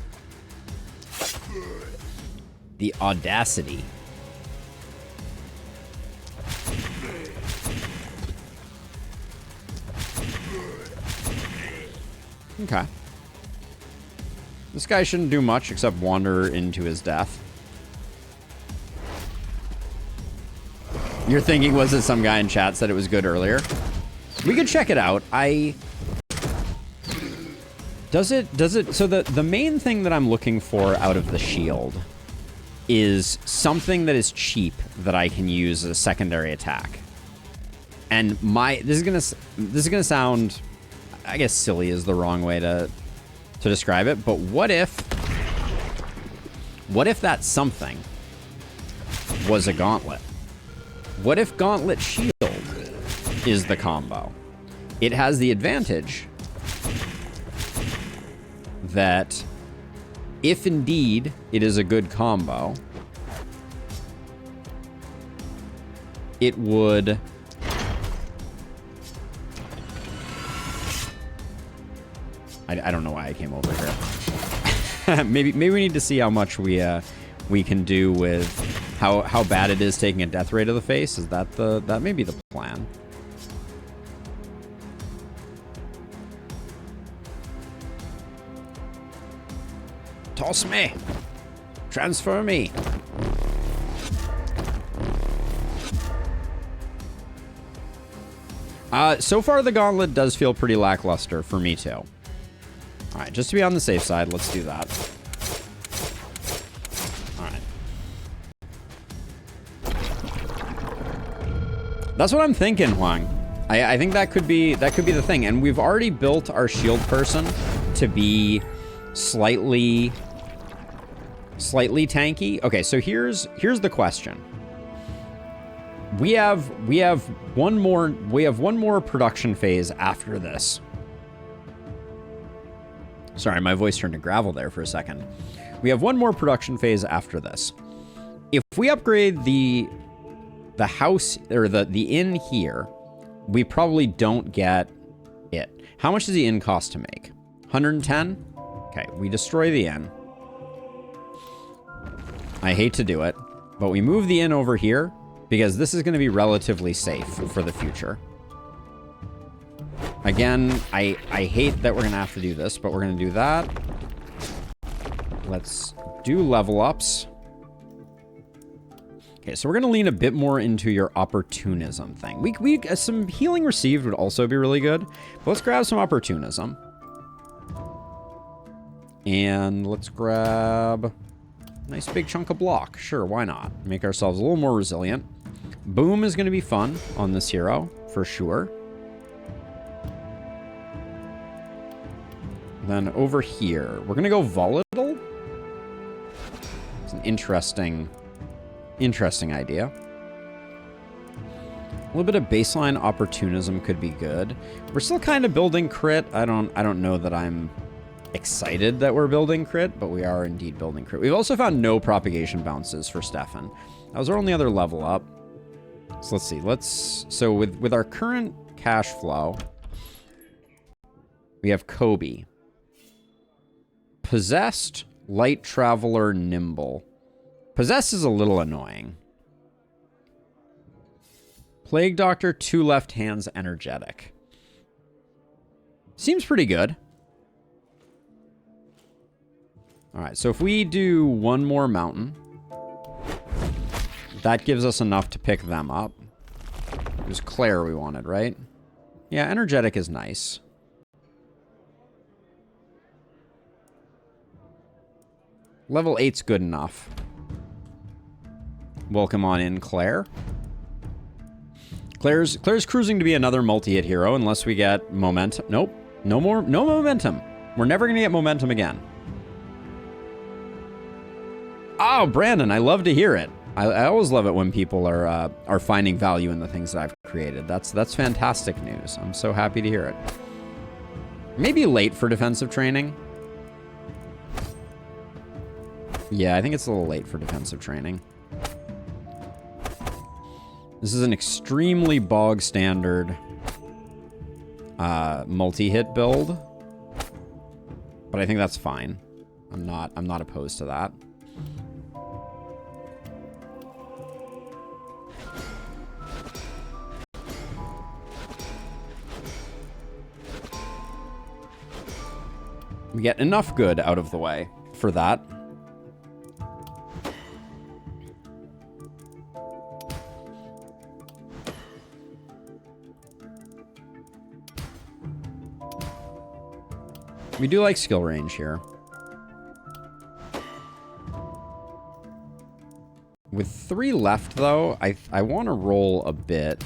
The audacity. Okay. This guy shouldn't do much except wander into his death. Your thinking was that some guy in chat said it was good earlier. We could check it out. Does it, so the main thing that I'm looking for out of the shield is something that is cheap that I can use as a secondary attack. And this is gonna sound, I guess silly is the wrong way to describe it, but what if that something was a gauntlet? What if gauntlet shield is the combo? It has the advantage that if indeed it is a good combo, it would... I don't know why I came over here. maybe we need to see how much we can do with how bad it is taking a death ray to the face. Is that that may be the plan? Toss me. Transfer me. So far the gauntlet does feel pretty lackluster for me too. All right, just to be on the safe side, let's do that. All right. That's what I'm thinking, Huang. I think that could be the thing. And we've already built our shield person to be slightly tanky. Okay, so here's the question. We have one more production phase after this. Sorry, my voice turned to gravel there for a second. We have one more production phase after this. If we upgrade the house or the inn here, we probably don't get it. How much does the inn cost to make? 110? Okay, we destroy the inn. I hate to do it, but we move the inn over here because this is going to be relatively safe for the future. Again, I hate that we're going to have to do this, but we're going to do that. Let's do level ups. Okay, so we're going to lean a bit more into your opportunism thing. We some healing received would also be really good. But let's grab some opportunism. And let's grab a nice big chunk of block. Sure, why not? Make ourselves a little more resilient. Boom is going to be fun on this hero, for sure. Then over here, we're going to go volatile. It's an interesting idea. A little bit of baseline opportunism could be good. We're still kind of building crit. I don't know that I'm excited that we're building crit, but we are indeed building crit. We've also found no propagation bounces for Stefan. That was our only other level up. So let's see. So with our current cash flow, we have Kobe. Possessed, Light Traveler, Nimble. Possessed is a little annoying. Plague Doctor, 2 left hands, Energetic. Seems pretty good. Alright, so if we do one more mountain, that gives us enough to pick them up. It was Claire we wanted, right? Yeah, Energetic is nice. Level 8's good enough. Welcome on in, Claire. Claire's cruising to be another multi-hit hero unless we get momentum. Nope. No momentum. We're never going to get momentum again. Oh, Brandon, I love to hear it. I always love it when people are finding value in the things that I've created. That's fantastic news. I'm so happy to hear it. Maybe late for defensive training. Yeah, I think it's a little late for defensive training. This is an extremely bog standard multi-hit build, but I think that's fine. I'm not opposed to that. We get enough good out of the way for that. We do like skill range here. With 3 left, though, I want to roll a bit.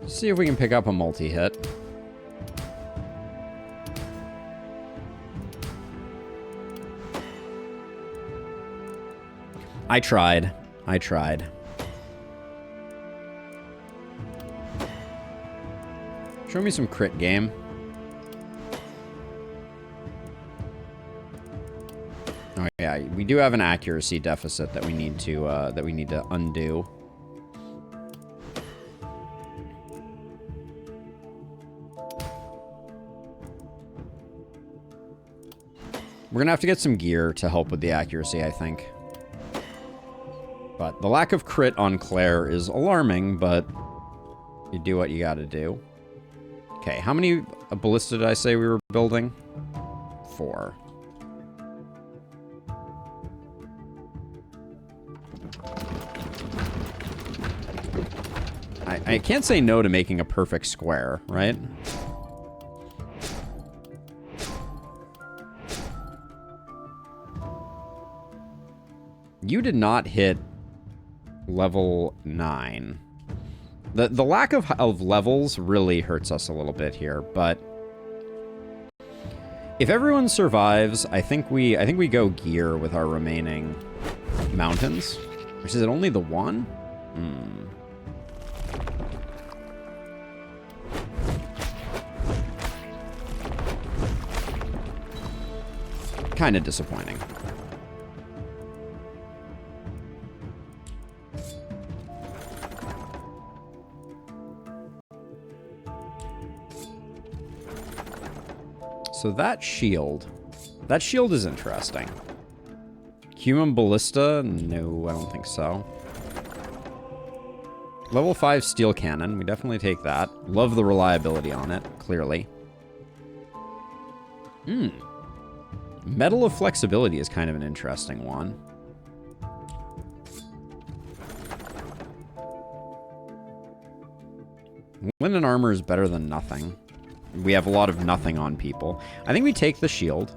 See if we can pick up a multi-hit. I tried. Show me some crit game. Oh yeah, yeah, we do have an accuracy deficit that we need to undo. We're gonna have to get some gear to help with the accuracy, I think. But the lack of crit on Claire is alarming, but you do what you gotta do. Okay, how many ballista did I say we were building? 4. I can't say no to making a perfect square, right? You did not hit level 9. The lack of levels really hurts us a little bit here, but if everyone survives, I think we go gear with our remaining mountains. Which is it only the one? Kind of disappointing. So that shield is interesting. Human ballista? No, I don't think so. Level 5 steel cannon. We definitely take that. Love the reliability on it, clearly. Metal of flexibility is kind of an interesting one. Linen armor is better than nothing. We have a lot of nothing on people. I think we take the shield.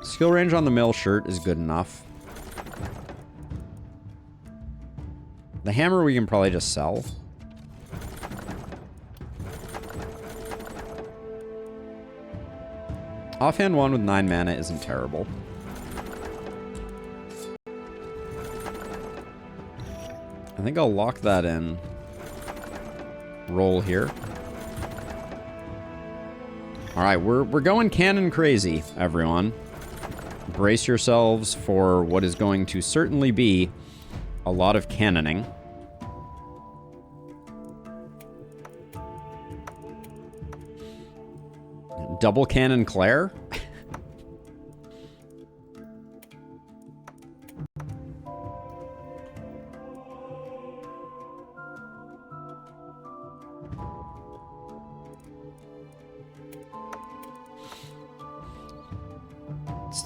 Skill range on the mail shirt is good enough. The hammer we can probably just sell. Offhand 1 with 9 mana isn't terrible. I think I'll lock that in. Roll here. Alright, we're going cannon crazy, everyone. Brace yourselves for what is going to certainly be a lot of cannoning. Double cannon Claire?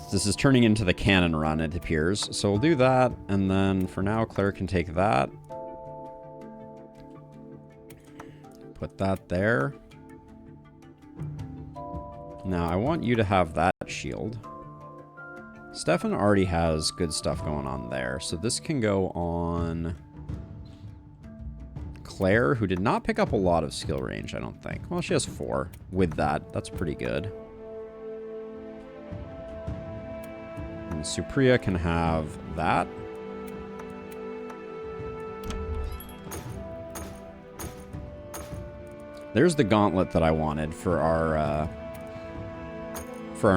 This is turning into the cannon run, it appears. So we'll do that, and then for now, Claire can take that. Put that there. Now, I want you to have that shield. Stefan already has good stuff going on there, so this can go on Claire, who did not pick up a lot of skill range, I don't think. Well, she has 4 with that. That's pretty good. And Supriya can have that. There's the gauntlet that I wanted for our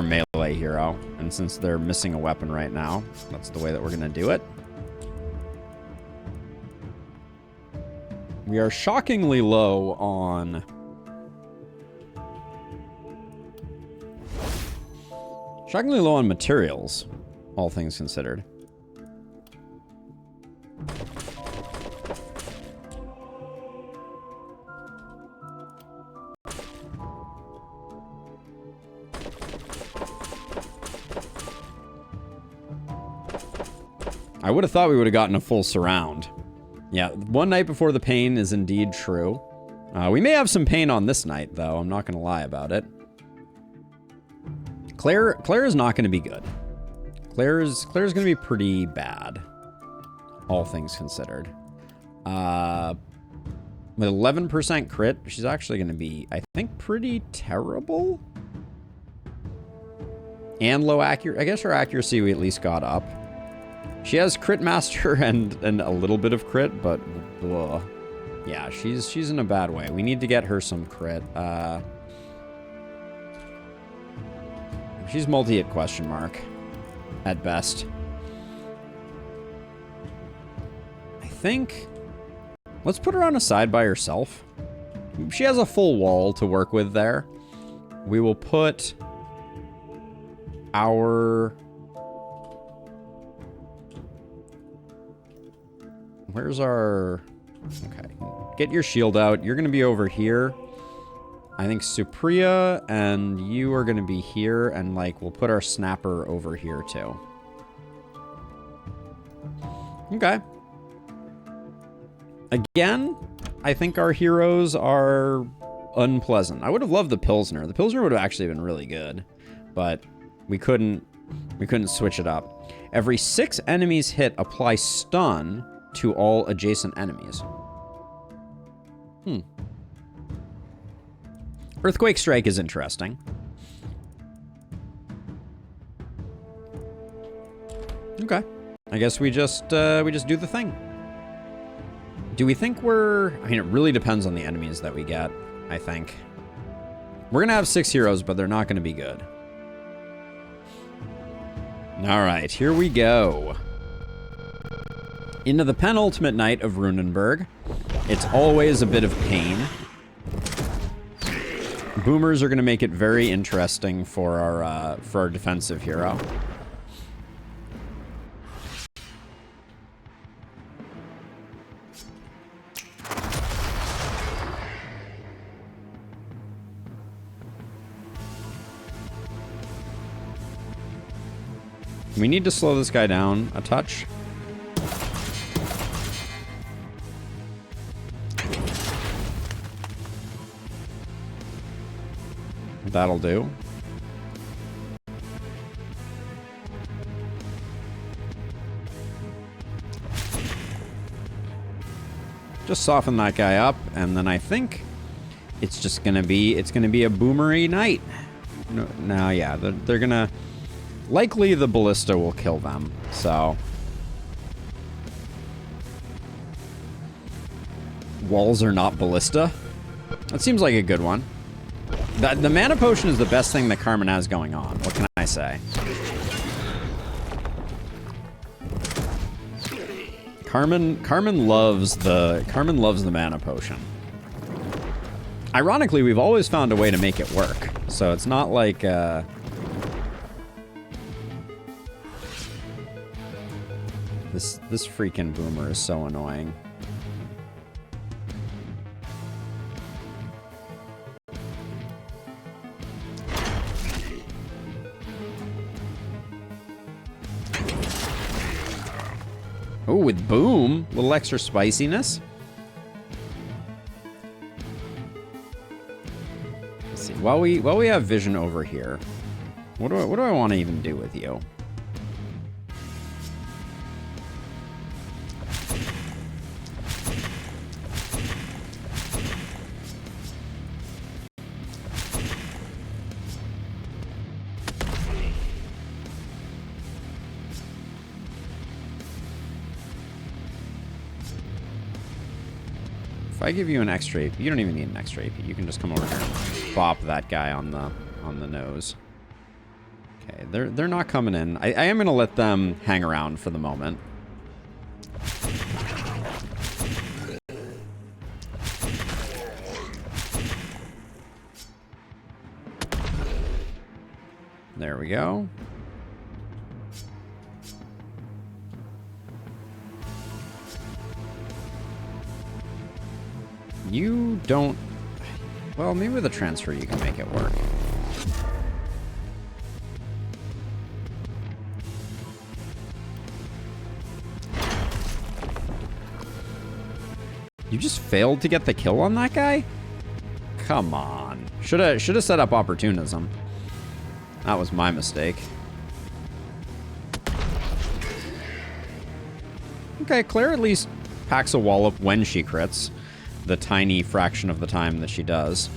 melee hero. And since they're missing a weapon right now, that's the way that we're going to do it. We are shockingly low on... Shockingly low on materials, all things considered. I would have thought we would have gotten a full surround. Yeah, one night before the pain is indeed true. We may have some pain on this night, though. I'm not going to lie about it. Claire is not going to be good. Claire's going to be pretty bad, all things considered. With 11% crit, she's actually going to be, I think, pretty terrible. And low accuracy. I guess her accuracy we at least got up. She has crit master and a little bit of crit, but ugh. Yeah, she's in a bad way. We need to get her some crit. She's multi-hit question mark. At best. I think... Let's put her on a side by herself. She has a full wall to work with there. We will put... our... Where's our... Okay. Get your shield out. You're going to be over here. I think Supriya and you are going to be here. And, like, we'll put our snapper over here, too. Okay. Again, I think our heroes are unpleasant. I would have loved the Pilsner. The Pilsner would have actually been really good. But we couldn't switch it up. Every 6 enemies hit, apply stun to all adjacent enemies. Earthquake Strike is interesting. Okay. I guess we just do the thing. Do we think we're... I mean, it really depends on the enemies that we get, I think. We're going to have 6 heroes, but they're not going to be good. All right, here we go. Into the penultimate night of Runenburg. It's always a bit of pain. Boomers are going to make it very interesting for our defensive hero. We need to slow this guy down a touch. That'll do. Just soften that guy up, and then I think it's just gonna be a boomery night. No, yeah, they're gonna likely the ballista will kill them. So walls are not ballista. That seems like a good one. The mana potion is the best thing that Carmen has going on. What can I say? Carmen loves the mana potion. Ironically, we've always found a way to make it work. So it's not like this freaking boomer is so annoying. Oh, with boom, a little extra spiciness. Let's see. While we have vision over here, what do I want to even do with you? If I give you an extra AP, you don't even need an extra AP. You can just come over here and bop that guy on the nose. Okay, they're not coming in. I am gonna let them hang around for the moment. There we go. You don't... Well, maybe with a transfer you can make it work. You just failed to get the kill on that guy? Come on. Should have set up opportunism. That was my mistake. Okay, Claire at least packs a wallop when she crits. The tiny fraction of the time that she does.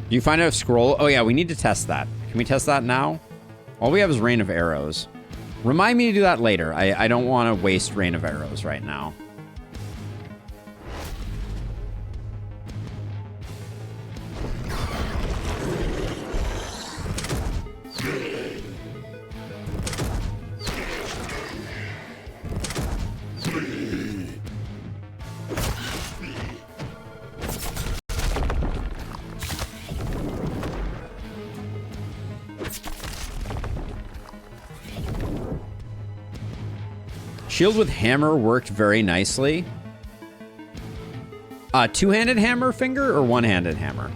Do you find out if scroll... Oh yeah, we need to test that. Can we test that now? All we have is Rain of Arrows. Remind me to do that later. I don't want to waste Rain of Arrows right now. Shield with hammer worked very nicely. Two-handed hammer finger or one-handed hammer?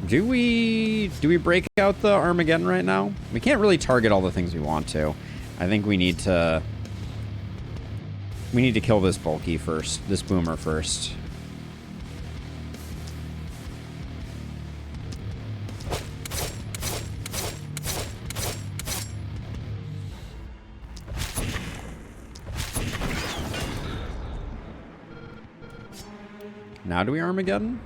Do we break out the Armageddon right now? We can't really target all the things we want to. I think we need to kill this bulky first, this boomer first. Now do we Armageddon?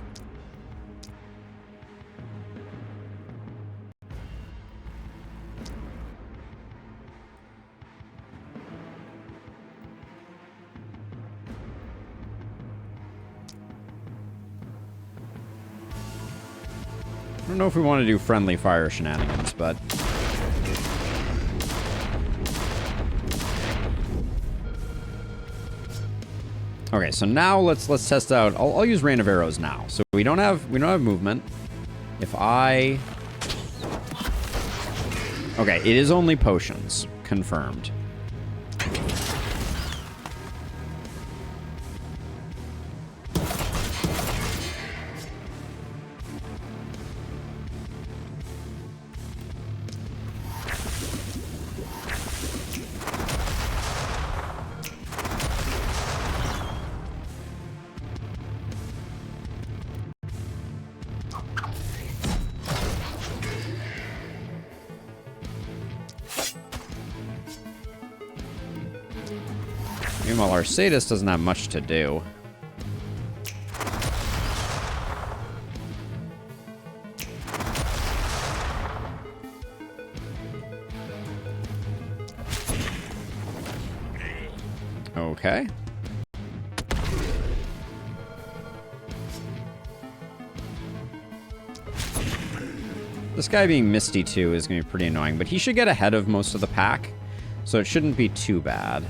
I don't know if we want to do friendly fire shenanigans, but... Okay, so now let's test out. I'll use Rain of Arrows now. So we don't have movement. If I... Okay, it is only potions. Confirmed. Meanwhile, our Sadist doesn't have much to do. Okay. This guy being Misty too is going to be pretty annoying, but he should get ahead of most of the pack, so it shouldn't be too bad.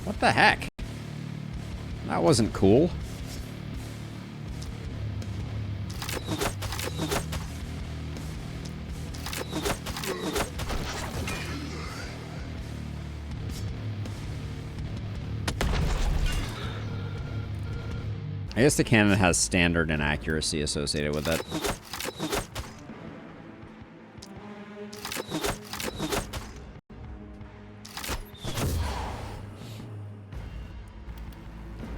What the heck? That wasn't cool. I guess the cannon has standard and accuracy associated with it.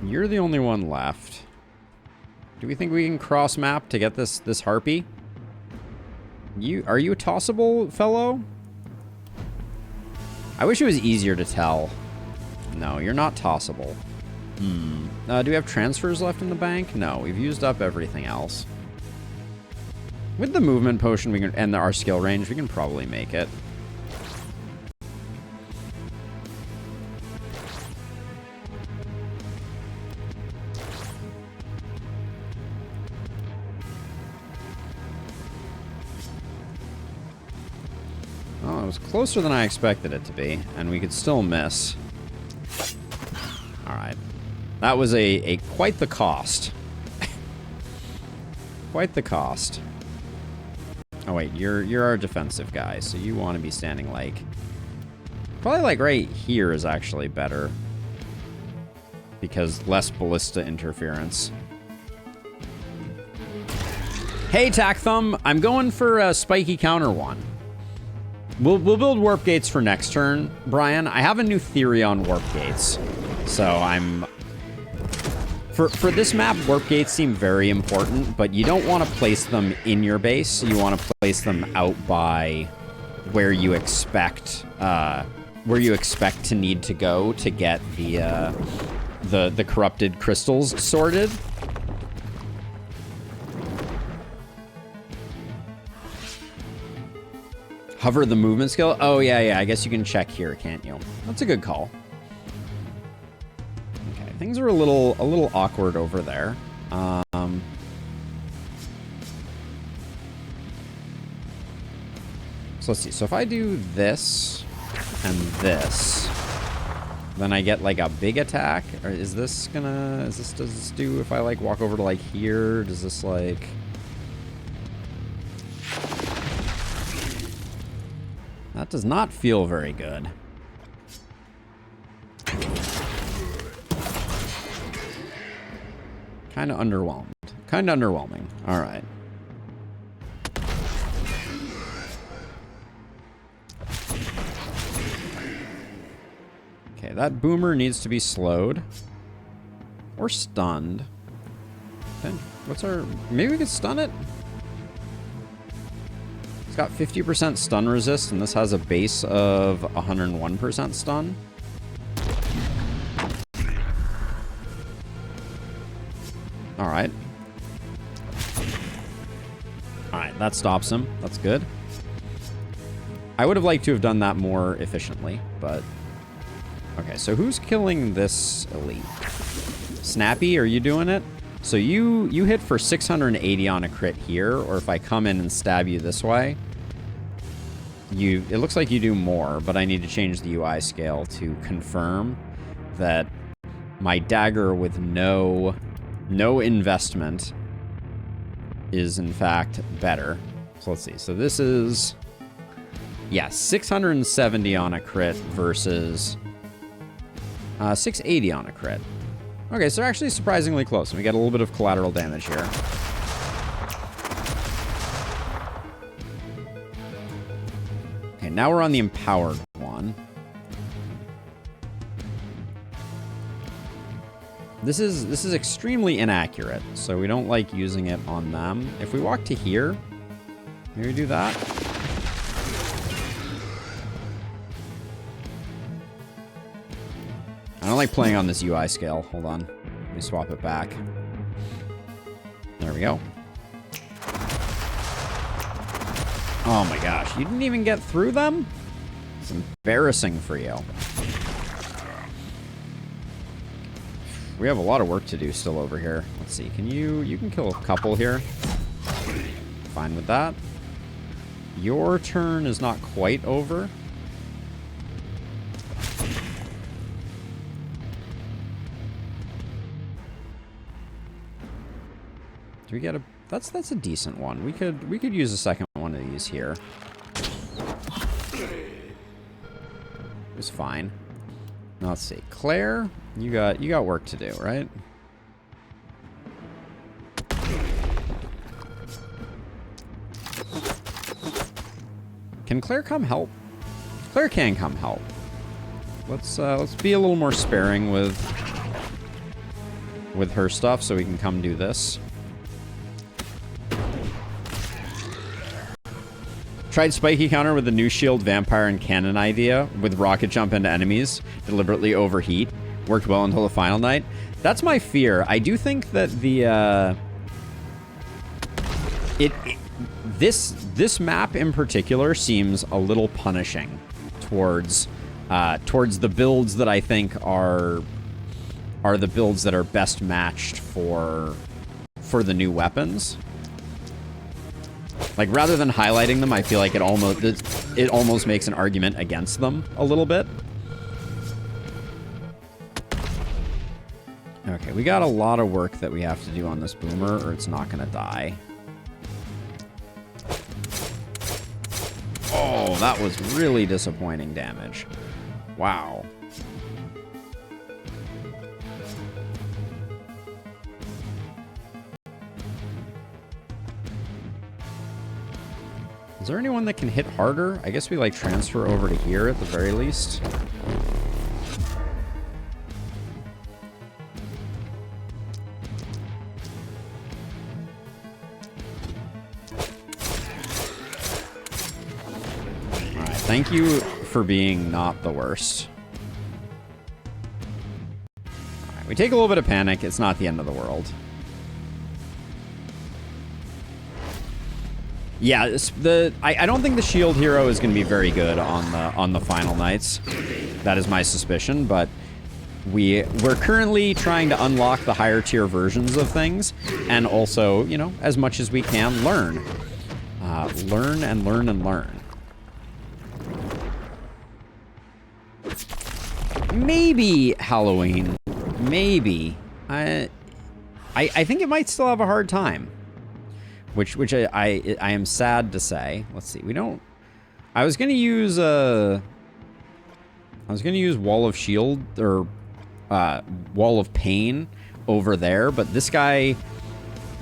You're the only one left. Do we think we can cross map to get this harpy? Are you a tossable fellow? I wish it was easier to tell. No, you're not tossable. Do we have transfers left in the bank? No, we've used up everything else. With the movement potion we can, and our skill range, we can probably make it. Oh, it was closer than I expected it to be, and we could still miss. All right. That was a quite the cost. Quite the cost. Oh wait, you're our defensive guy, so you want to be standing like... Probably like right here is actually better. Because less ballista interference. Hey, Tack Thumb, I'm going for a spiky counter one. We'll build warp gates for next turn, Brian. I have a new theory on warp gates. So I'm... For this map, warp gates seem very important, but you don't want to place them in your base. You want to place them out by where you expect to need to go to get the corrupted crystals sorted. Hover the movement skill. Oh yeah. I guess you can check here, can't you? That's a good call. Things are a little awkward over there. So let's see. So if I do this and this, then I get like a big attack. Or is this gonna, does this do, if I like walk over to like here, does this like... That does not feel very good. Kind of underwhelmed. Kind of underwhelming. All right. Okay, that boomer needs to be slowed. Or stunned. Okay, what's our... Maybe we could stun it? It's got 50% stun resist, and this has a base of 101% stun. Alright. Alright, that stops him. That's good. I would have liked to have done that more efficiently, but... Okay, so who's killing this elite? Snappy, are you doing it? So you hit for 680 on a crit here, or if I come in and stab you this way, it looks like you do more, but I need to change the UI scale to confirm that my dagger with no investment is in fact better. So let's see. So this is, yeah, 670 on a crit versus 680 on a crit. Okay, so they're actually surprisingly close. We get a little bit of collateral damage here. Okay, now we're on the empowered one. This is extremely inaccurate, so we don't like using it on them. If we walk to here, maybe do that. I don't like playing on this UI scale. Hold on. Let me swap it back. There we go. Oh my gosh, you didn't even get through them? It's embarrassing for you. We have a lot of work to do still over here. Let's see, you can kill a couple here. Fine with that. Your turn is not quite over. Do we get a... That's a decent one. We could use a second one of these here. It's fine. Now let's see. Claire, you got work to do, right? Can Claire come help? Claire can come help. Let's be a little more sparing with her stuff so we can come do this. Tried spiky counter with the new shield vampire and cannon idea with rocket jump into enemies, deliberately overheat. Worked well until the final night. That's my fear. I do think that the this map in particular seems a little punishing towards the builds that I think are the builds that are best matched for the new weapons. Like, rather than highlighting them, I feel like it almost makes an argument against them a little bit. Okay, we got a lot of work that we have to do on this boomer, or it's not gonna die. Oh, that was really disappointing damage. Wow. Is there anyone that can hit harder? I guess we, like, transfer over to here at the very least. Alright, thank you for being not the worst. Alright, we take a little bit of panic. It's not the end of the world. Yeah, I don't think the shield hero is going to be very good on the final nights. That is my suspicion, but we're currently trying to unlock the higher tier versions of things, and also, you know, as much as we can learn. Learn and learn and learn. Maybe Halloween. Maybe. I think it might still have a hard time. Which I am sad to say. Let's see. We don't... I was gonna use Wall of Shield or Wall of Pain over there, but this guy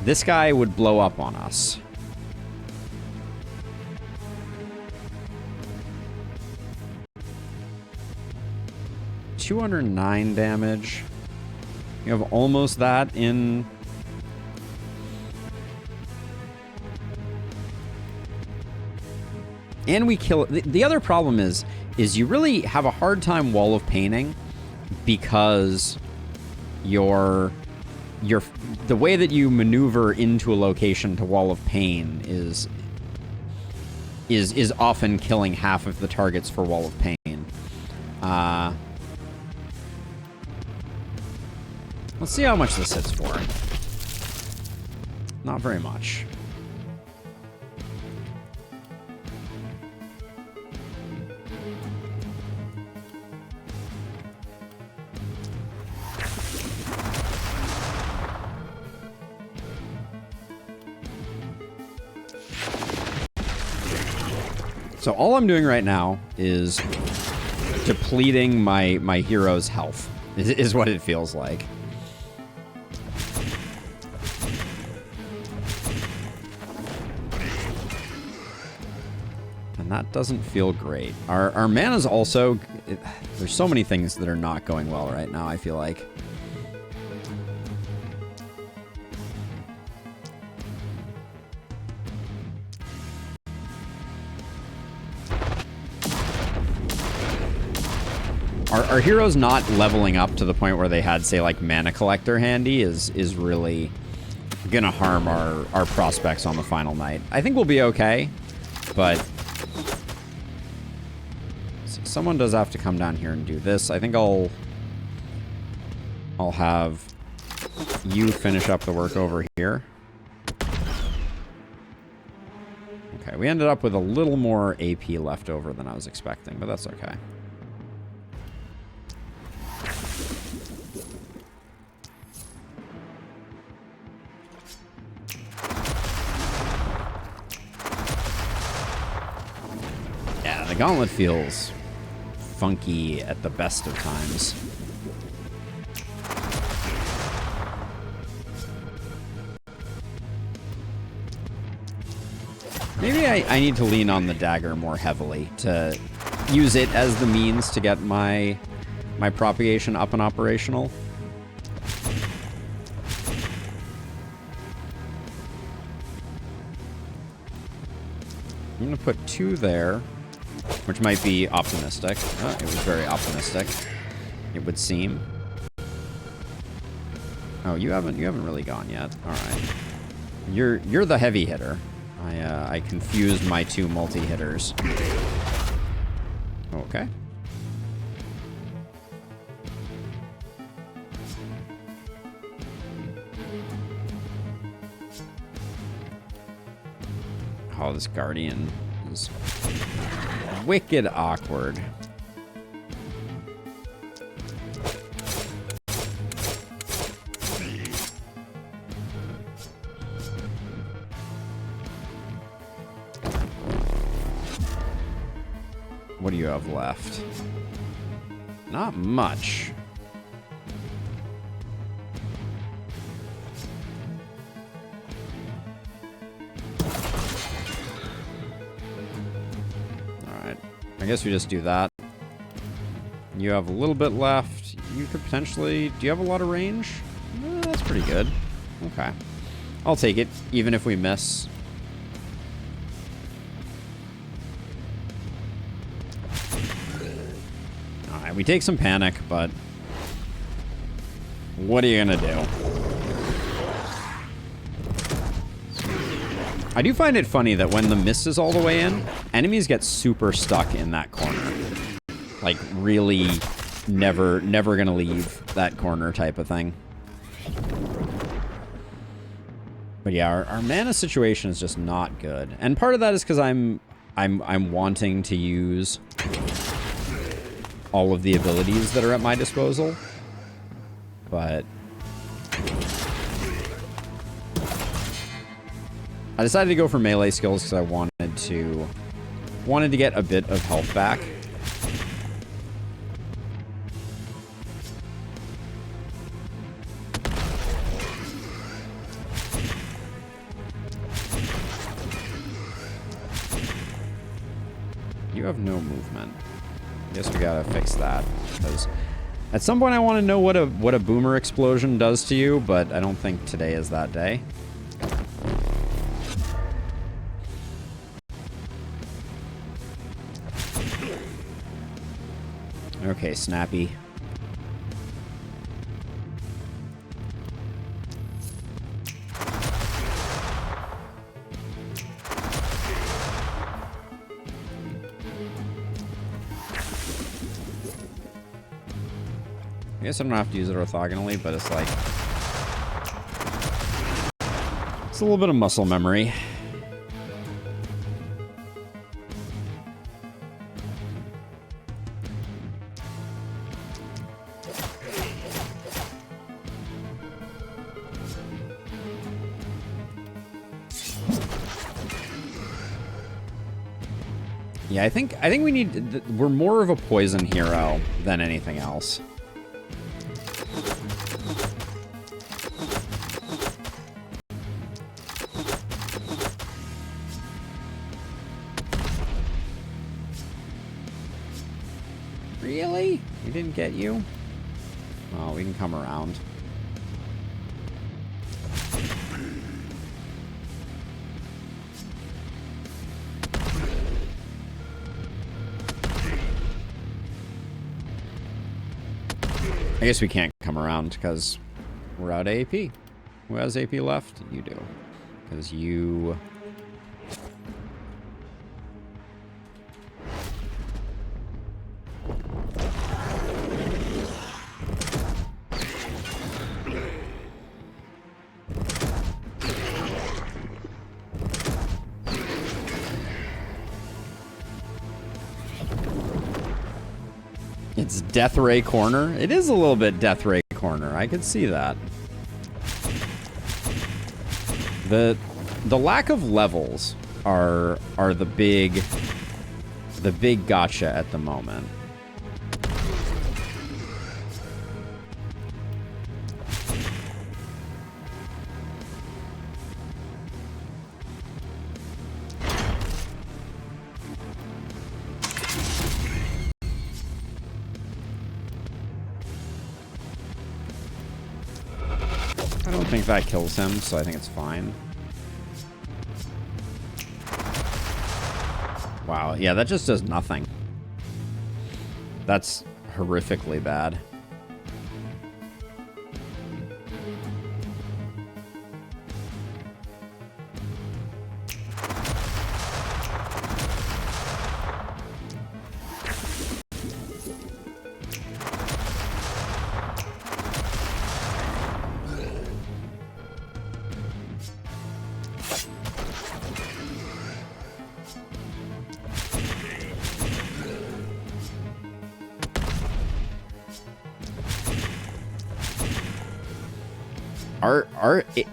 would blow up on us. $209 damage. You have almost that in... And we kill it. The other problem is you really have a hard time Wall of Paining because the way that you maneuver into a location to Wall of Pain is often killing half of the targets for Wall of Pain. Let's see how much this hits for. Not very much. So all I'm doing right now is depleting my hero's health, is what it feels like. And that doesn't feel great. Our mana's also... there's so many things that are not going well right now, I feel like. Our heroes not leveling up to the point where they had, say, like, Mana Collector handy is really gonna harm our prospects on the final night. I think we'll be okay, but someone does have to come down here and do this. I think I'll have you finish up the work over here. Okay, we ended up with a little more AP left over than I was expecting, but that's okay. The gauntlet feels funky at the best of times. Maybe I need to lean on the dagger more heavily to use it as the means to get my propagation up and operational. I'm going to put 2 there. Which might be optimistic. It was very optimistic, it would seem. Oh, you haven't really gone yet. All right, you're the heavy hitter. I confused my 2 multi-hitters. Okay. Oh, this Guardian is wicked awkward. What do you have left? Not much. I guess we just do that. You have a little bit left. You could potentially... Do you have a lot of range? That's pretty good. Okay. I'll take it, even if we miss. Alright, we take some panic, but... What are you gonna do? I do find it funny that when the mist is all the way in, enemies get super stuck in that corner. Like, really never gonna leave that corner type of thing. But yeah, our mana situation is just not good. And part of that is because I'm wanting to use all of the abilities that are at my disposal. But I decided to go for melee skills because I wanted to get a bit of health back. You have no movement. I guess we gotta fix that, because at some point I want to know what a boomer explosion does to you, but I don't think today is that day. Okay, Snappy. I guess I don't have to use it orthogonally, but it's like... it's a little bit of muscle memory. Yeah, I think we need... we're more of a poison hero than anything else. Really? We didn't get you? Oh, we can come around. I guess we can't come around because we're out of AP. Who has AP left? You do. Because you... It's Death Ray Corner. It is a little bit Death Ray Corner. I could see that. The lack of levels are the big gotcha at the moment. I don't think that kills him, so I think it's fine. Wow, yeah, that just does nothing. That's horrifically bad.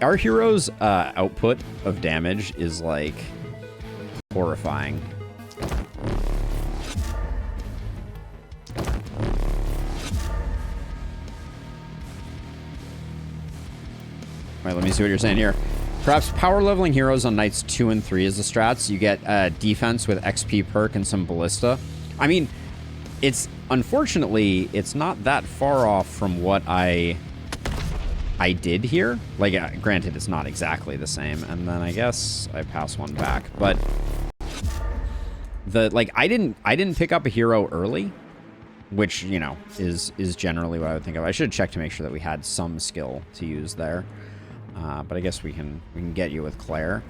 Our hero's output of damage is like horrifying. Alright, let me see what you're saying here. Perhaps power leveling heroes on nights 2 and 3 is the strats. You get defense with XP perk and some ballista. I mean, unfortunately, it's not that far off from what I did here. Like, granted, it's not exactly the same. And then I guess I pass one back. But I didn't pick up a hero early, which, you know, is generally what I would think of. I should check to make sure that we had some skill to use there. But I guess we can get you with Claire.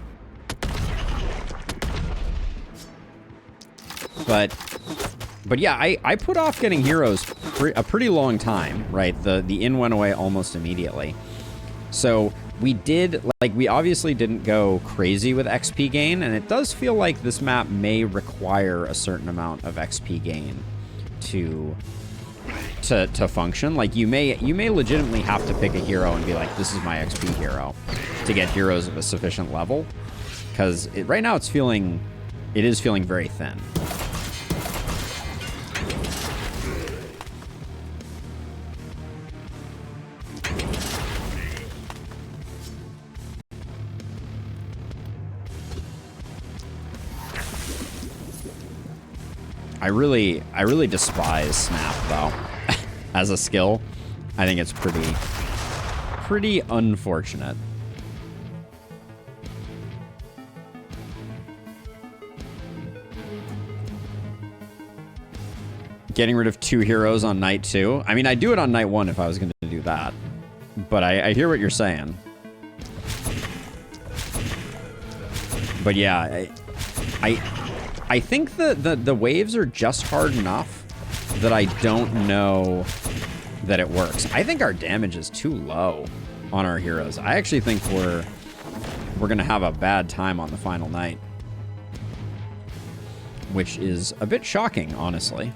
But yeah, I put off getting heroes a pretty long time, right? The inn went away almost immediately. So we obviously didn't go crazy with XP gain, and it does feel like this map may require a certain amount of XP gain to function. Like, you may legitimately have to pick a hero and be like, this is my XP hero, to get heroes of a sufficient level, because right now it is feeling very thin. I really despise Snap, though, as a skill. I think it's pretty unfortunate. Getting rid of 2 heroes on night 2. I mean, I'd do it on night 1 if I was going to do that. But I hear what you're saying. But yeah, I think the waves are just hard enough that I don't know that it works. I think our damage is too low on our heroes. I actually think we're going to have a bad time on the final night, which is a bit shocking, honestly.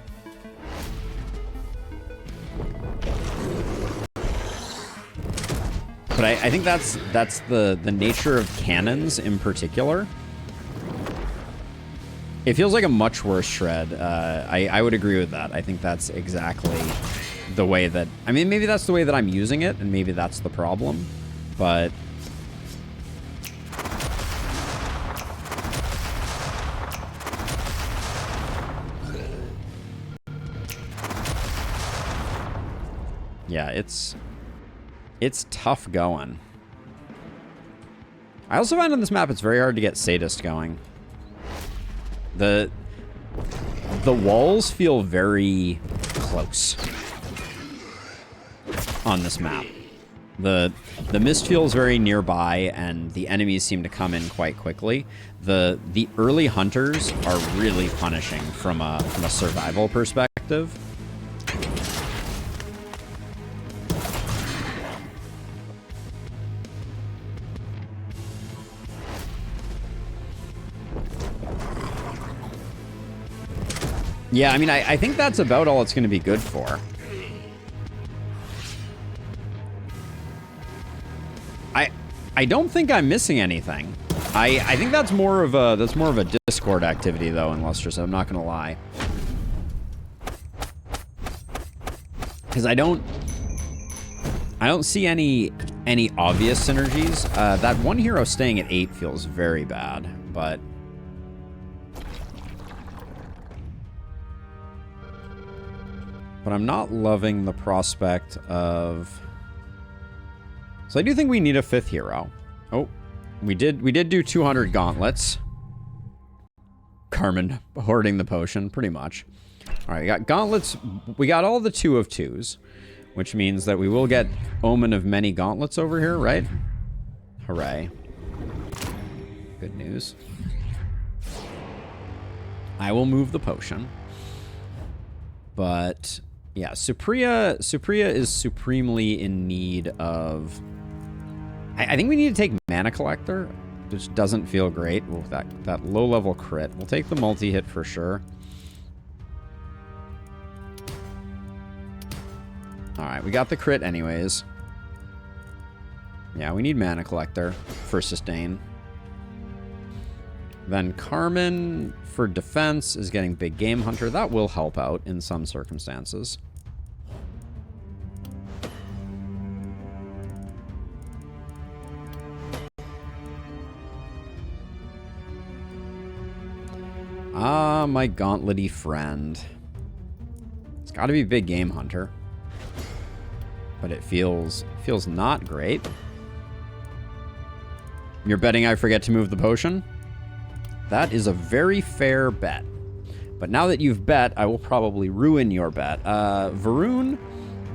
But I think that's the nature of cannons in particular. It feels like a much worse shred. I would agree with that. I think that's exactly the way that... I mean, maybe that's the way that I'm using it, and maybe that's the problem. But... yeah, it's tough going. I also find on this map it's very hard to get Sadist going. The walls feel very close on this map. The mist feels very nearby, and the enemies seem to come in quite quickly. The early hunters are really punishing from a survival perspective. Yeah, I mean, I think that's about all it's going to be good for. I don't think I'm missing anything. I think that's more of a Discord activity though in Lustrous. I'm not going to lie, because I don't see any obvious synergies. That one hero staying at 8 feels very bad, but. But I'm not loving the prospect of... So I do think we need a 5th hero. Oh, we did do 200 gauntlets. Carmen hoarding the potion, pretty much. All right, we got gauntlets. We got all the 2 of 2s, which means that we will get Omen of Many Gauntlets over here, right? Hooray. Good news. I will move the potion. But... yeah, Supriya is supremely in need of... I think we need to take Mana Collector, which doesn't feel great. Ooh, that low-level crit. We'll take the multi-hit for sure. Alright, we got the crit anyways. Yeah, we need Mana Collector for sustain. Then Carmen, for defense, is getting Big Game Hunter. That will help out in some circumstances. Ah, my gauntlety friend. It's got to be Big Game Hunter. But it feels not great. You're betting I forget to move the potion? That is a very fair bet. But now that you've bet, I will probably ruin your bet. Varun.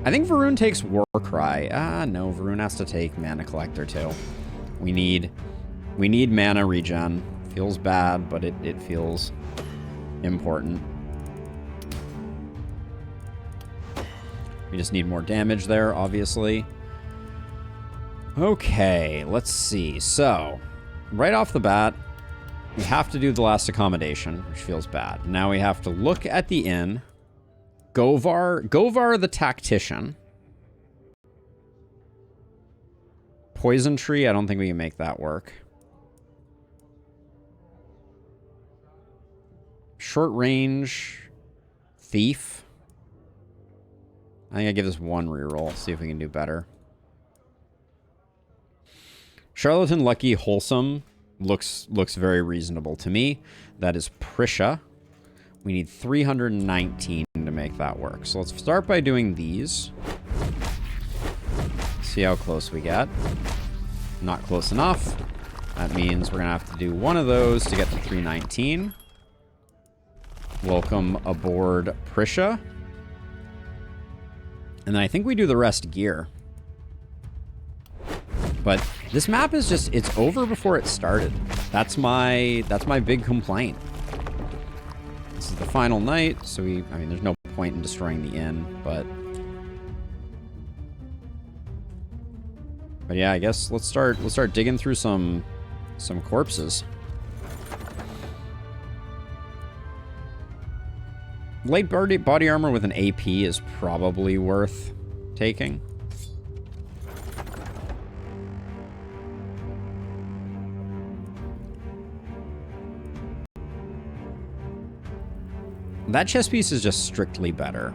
I think Varun takes Warcry. No, Varun has to take Mana Collector too. We need mana regen. Feels bad, but it feels important. We just need more damage there, obviously. Okay, let's see. So, right off the bat, we have to do the last accommodation, which feels bad. Now we have to look at the inn Govar the Tactician. Poison Tree, I don't think we can make that work. Short Range Thief. I think I give this one reroll, see if we can do better. Charlatan Lucky Wholesome looks very reasonable to me. That is Prisha. We need 319 to make that work. So let's start by doing these. See how close we get. Not close enough. That means we're going to have to do one of those to get to 319. Welcome aboard, Prisha. And then I think we do the rest gear. But this map is just, it's over before it started. That's my big complaint. This is the final night, so I mean, there's no point in destroying the inn, but yeah, I guess let's start digging through some corpses. Light body armor with an AP is probably worth taking. That chess piece is just strictly better.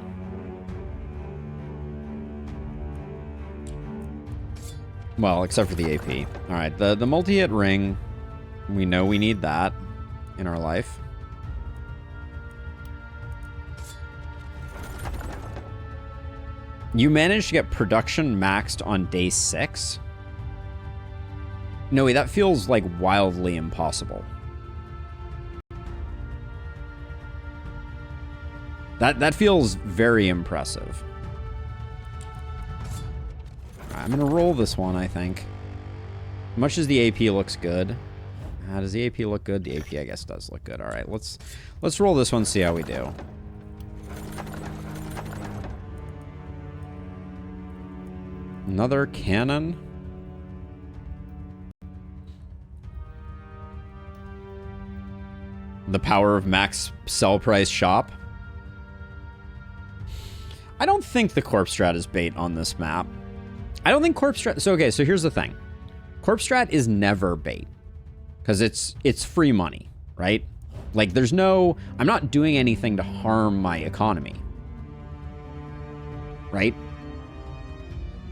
Well, except for the AP. All right, the multi-hit ring, we know we need that in our life. You managed to get production maxed on day 6? No, wait, that feels like wildly impossible. That feels very impressive. I'm gonna roll this one, I think. Much as the AP looks good. Does the AP look good? The AP, I guess, does look good. All right, let's roll this one, see how we do. Another cannon. The power of max sell price shop. I don't think the corpse strat is bait on this map. I don't think corpse strat... So, okay, so here's the thing. Corpse strat is never bait. Because it's free money, right? Like, there's no... I'm not doing anything to harm my economy. Right?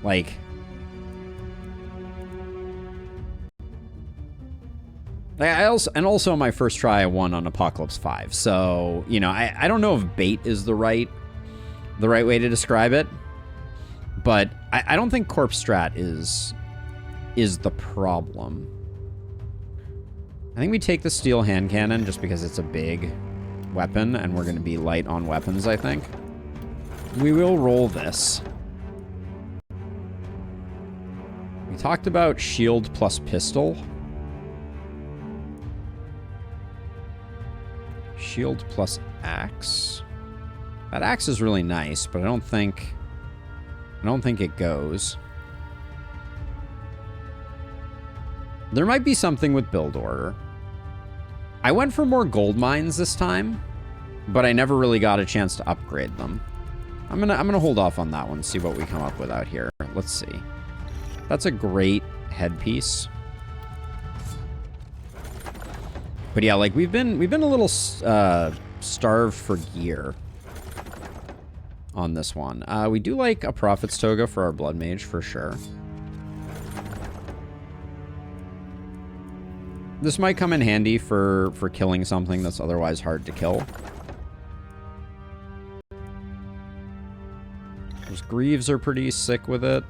Like... Also my first try I won on Apocalypse 5. So, you know, I don't know if bait is the right way to describe it, but I don't think corpse strat is the problem. I think we take the steel hand cannon just because it's a big weapon and we're going to be light on weapons, I think. We will roll this. We talked about shield plus pistol. Shield plus axe. That axe is really nice, but I don't think it goes. There might be something with build order. I went for more gold mines this time, but I never really got a chance to upgrade them. I'm gonna hold off on that one, see what we come up with out here. Let's see. That's a great headpiece. But yeah, like we've been a little starved for gear on this one. We do like a Prophet's Toga for our Blood Mage for sure. This might come in handy for killing something that's otherwise hard to kill. Those Greaves are pretty sick with it.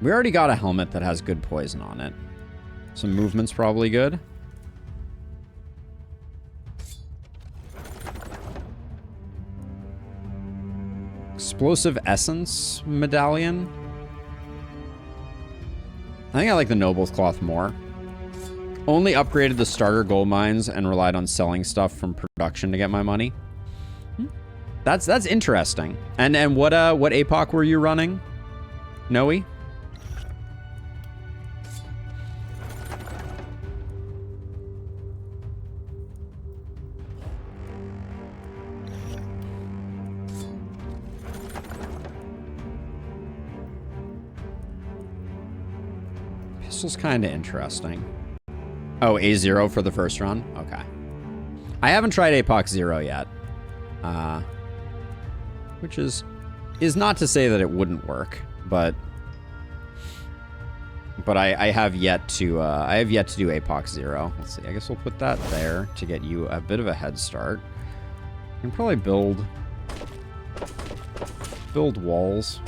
We already got a helmet that has good poison on it. Some movement's probably good. Explosive Essence Medallion. I think I like the Noble's Cloth more. Only upgraded the starter gold mines and relied on selling stuff from production to get my money. That's interesting. And what APOC were you running, Noe? Universal's kind of interesting. Oh, A0 for the first run? Okay. I haven't tried Apoc 0 yet. Which is not to say that it wouldn't work, but I have yet to do Apoc 0. Let's see. I guess we'll put that there to get you a bit of a head start. You can probably build walls.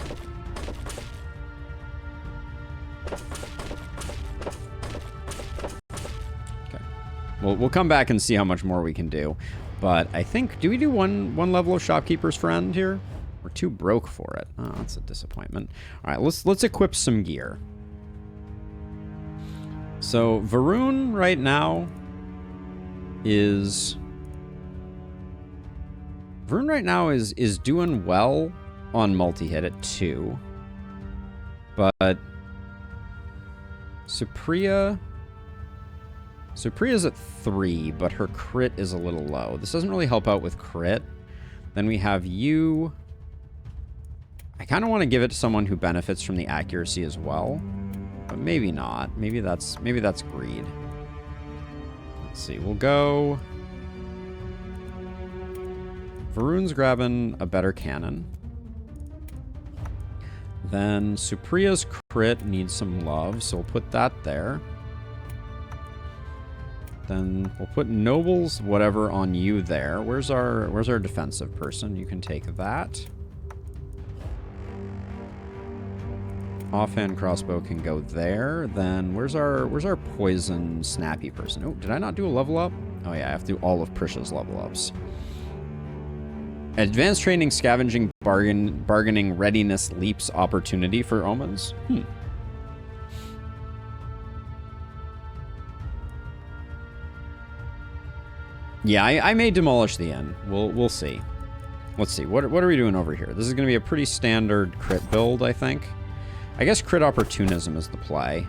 Okay. We'll come back and see how much more we can do. But I think, do we do one level of Shopkeeper's Friend here? We're too broke for it. Oh, that's a disappointment. All right, let's equip some gear. So Varun right now is doing well on multi-hit at 2. But Supriya's at 3, but her crit is a little low. This doesn't really help out with crit. Then we have you. I kind of want to give it to someone who benefits from the accuracy as well. But maybe not. Maybe that's greed. Let's see. We'll go. Varun's grabbing a better cannon. Then Supriya's crit needs some love, so we'll put that there. Then we'll put Noble's whatever on you there. Where's our defensive person? You can take that. Offhand crossbow can go there. Then where's our poison snappy person? Oh, did I not do a level up? Oh yeah, I have to do all of Prisha's level ups. Advanced training, scavenging, bargaining, readiness, leaps, opportunity for omens. Yeah, I may demolish the inn. We'll see. Let's see. What are we doing over here? This is going to be a pretty standard crit build, I think. I guess crit opportunism is the play.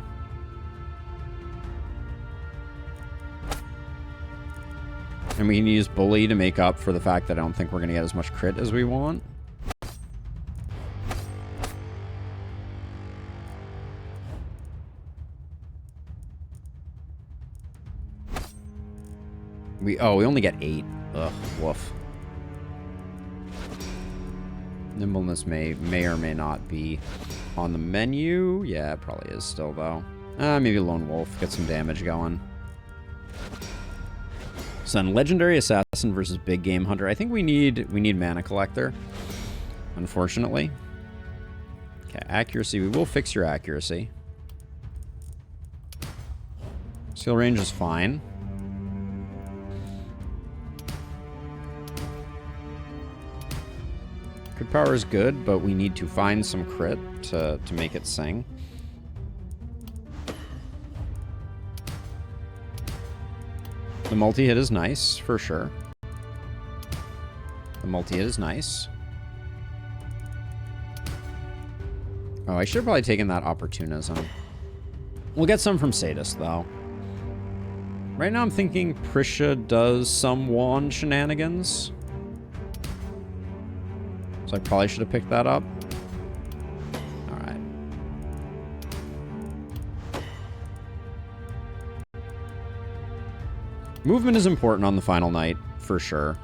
And we can use bully to make up for the fact that I don't think we're going to get as much crit as we want. We only get 8. Ugh, woof. Nimbleness may or may not be on the menu. Yeah, it probably is still, though. Maybe Lone Wolf. Get some damage going. So then Legendary Assassin versus Big Game Hunter. I think we need Mana Collector, unfortunately. Okay, accuracy. We will fix your accuracy. Skill range is fine. Crit power is good, but we need to find some crit to make it sing. The multi-hit is nice, for sure. The multi-hit is nice. Oh, I should have probably taken that opportunism. We'll get some from Sadist, though. Right now I'm thinking Prisha does some wand shenanigans. So I probably should have picked that up. Alright. Movement is important on the final night, for sure.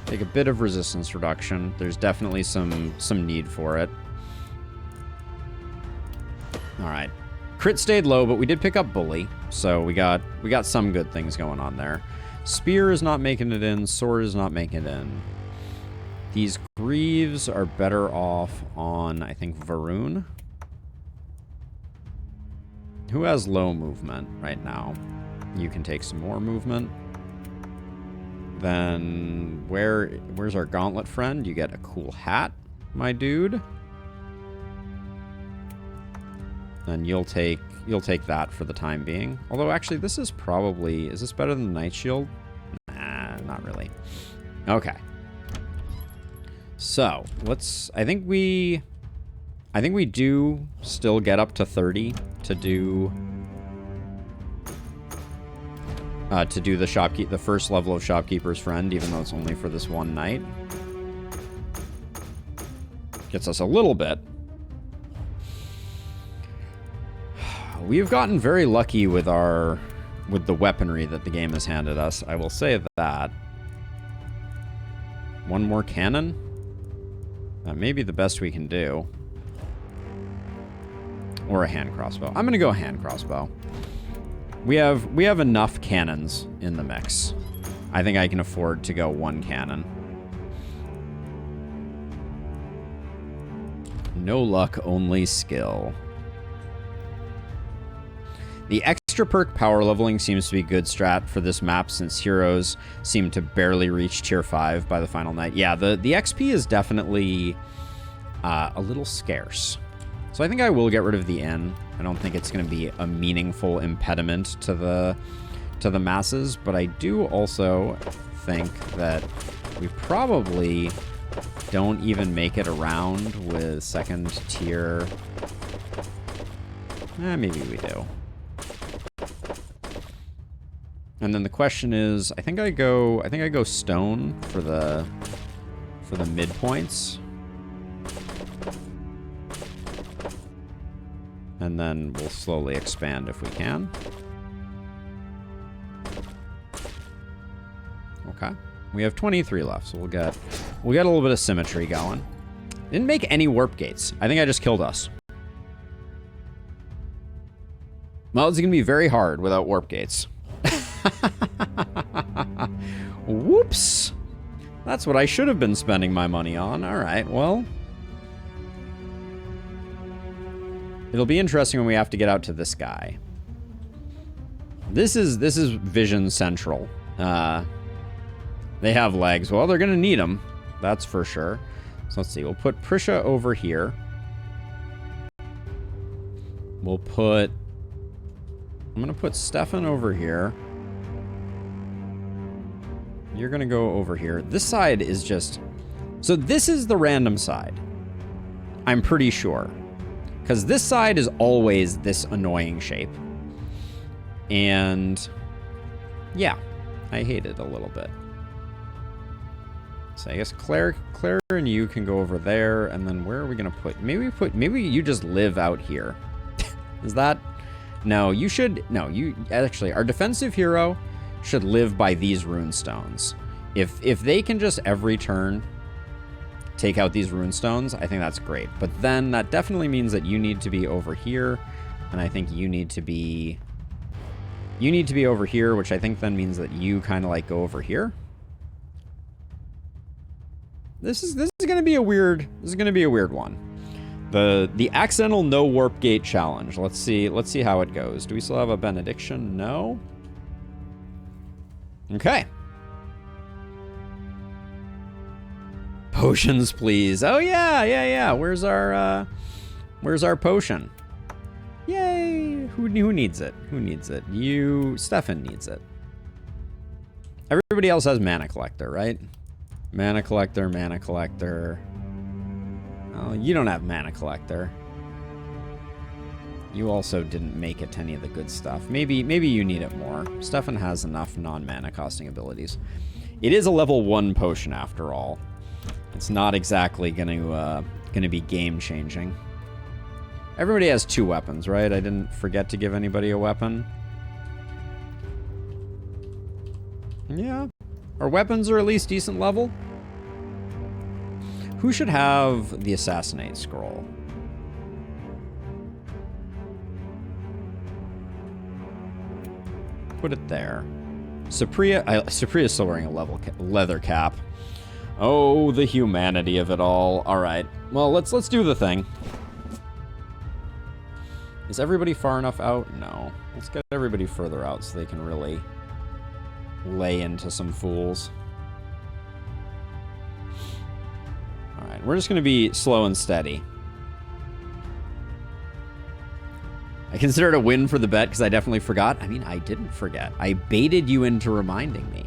Take a bit of resistance reduction. There's definitely some need for it. Alright. Crit stayed low, but we did pick up Bully, so we got some good things going on there. Spear is not making it in. Sword is not making it in. These Greaves are better off on, I think, Varun. Who has low movement right now? You can take some more movement. Then where's our Gauntlet friend? You get a cool hat, my dude. And you'll take that for the time being. Although actually this is probably, is this better than the Night Shield? Nah, not really. Okay. So, I think we do still get up to 30 to do to do the first level of Shopkeeper's Friend, even though it's only for this one night. Gets us a little bit. We've gotten very lucky with the weaponry that the game has handed us. I will say that. One more cannon? That may be the best we can do. Or a hand crossbow. I'm going to go hand crossbow. We have enough cannons in the mix. I think I can afford to go one cannon. No luck, only skill. The extra perk power leveling seems to be good strat for this map since heroes seem to barely reach tier 5 by the final night. Yeah, the XP is definitely a little scarce. So I think I will get rid of the inn. I don't think it's going to be a meaningful impediment to the masses, but I do also think that we probably don't even make it around with second tier. Maybe we do. And then the question is, I think I go stone for the midpoints. And then we'll slowly expand if we can. Okay. We have 23 left, so we'll get a little bit of symmetry going. Didn't make any warp gates. I think I just killed us. Well, it's gonna be very hard without warp gates. Whoops. That's what I should have been spending my money on. All right, well. It'll be interesting when we have to get out to this guy. This is Vision Central. They have legs. Well, they're going to need them. That's for sure. So let's see. We'll put Prisha over here. I'm going to put Stefan over here. You're going to go over here. This side is just... So this is the random side. I'm pretty sure. Because this side is always this annoying shape. And... yeah. I hate it a little bit. So I guess Claire and you can go over there. And then where are we going to put... Maybe you just live out here. Is that... No, you should... No, you... Actually, our defensive hero should live by these rune stones. If they can just every turn take out these rune stones, I think that's great. But then that definitely means that you need to be over here. And I think you need to be... You need to be over here, which I think then means that you kind of like go over here. This is going to be a weird... This is going to be a weird one. The accidental no warp gate challenge. Let's see how it goes. Do we still have a benediction? No. Okay. Potions, please. Oh yeah. Where's our potion? Yay! Who needs it? Who needs it? Stefan needs it. Everybody else has mana collector, right? Mana collector. Oh, you don't have mana collector. You also didn't make it to any of the good stuff. Maybe you need it more. Stefan has enough non-mana costing abilities. It is a level 1 potion after all. It's not exactly gonna be game changing. Everybody has 2 weapons, right? I didn't forget to give anybody a weapon. Yeah. Our weapons are at least decent level. Who should have the Assassinate Scroll? Put it there. Supriya's still wearing a leather cap. Oh, the humanity of it all. All right. Well, let's do the thing. Is everybody far enough out? No. Let's get everybody further out so they can really lay into some fools. All right. We're just going to be slow and steady. I consider it a win for the bet because I definitely forgot. I mean, I didn't forget. I baited you into reminding me.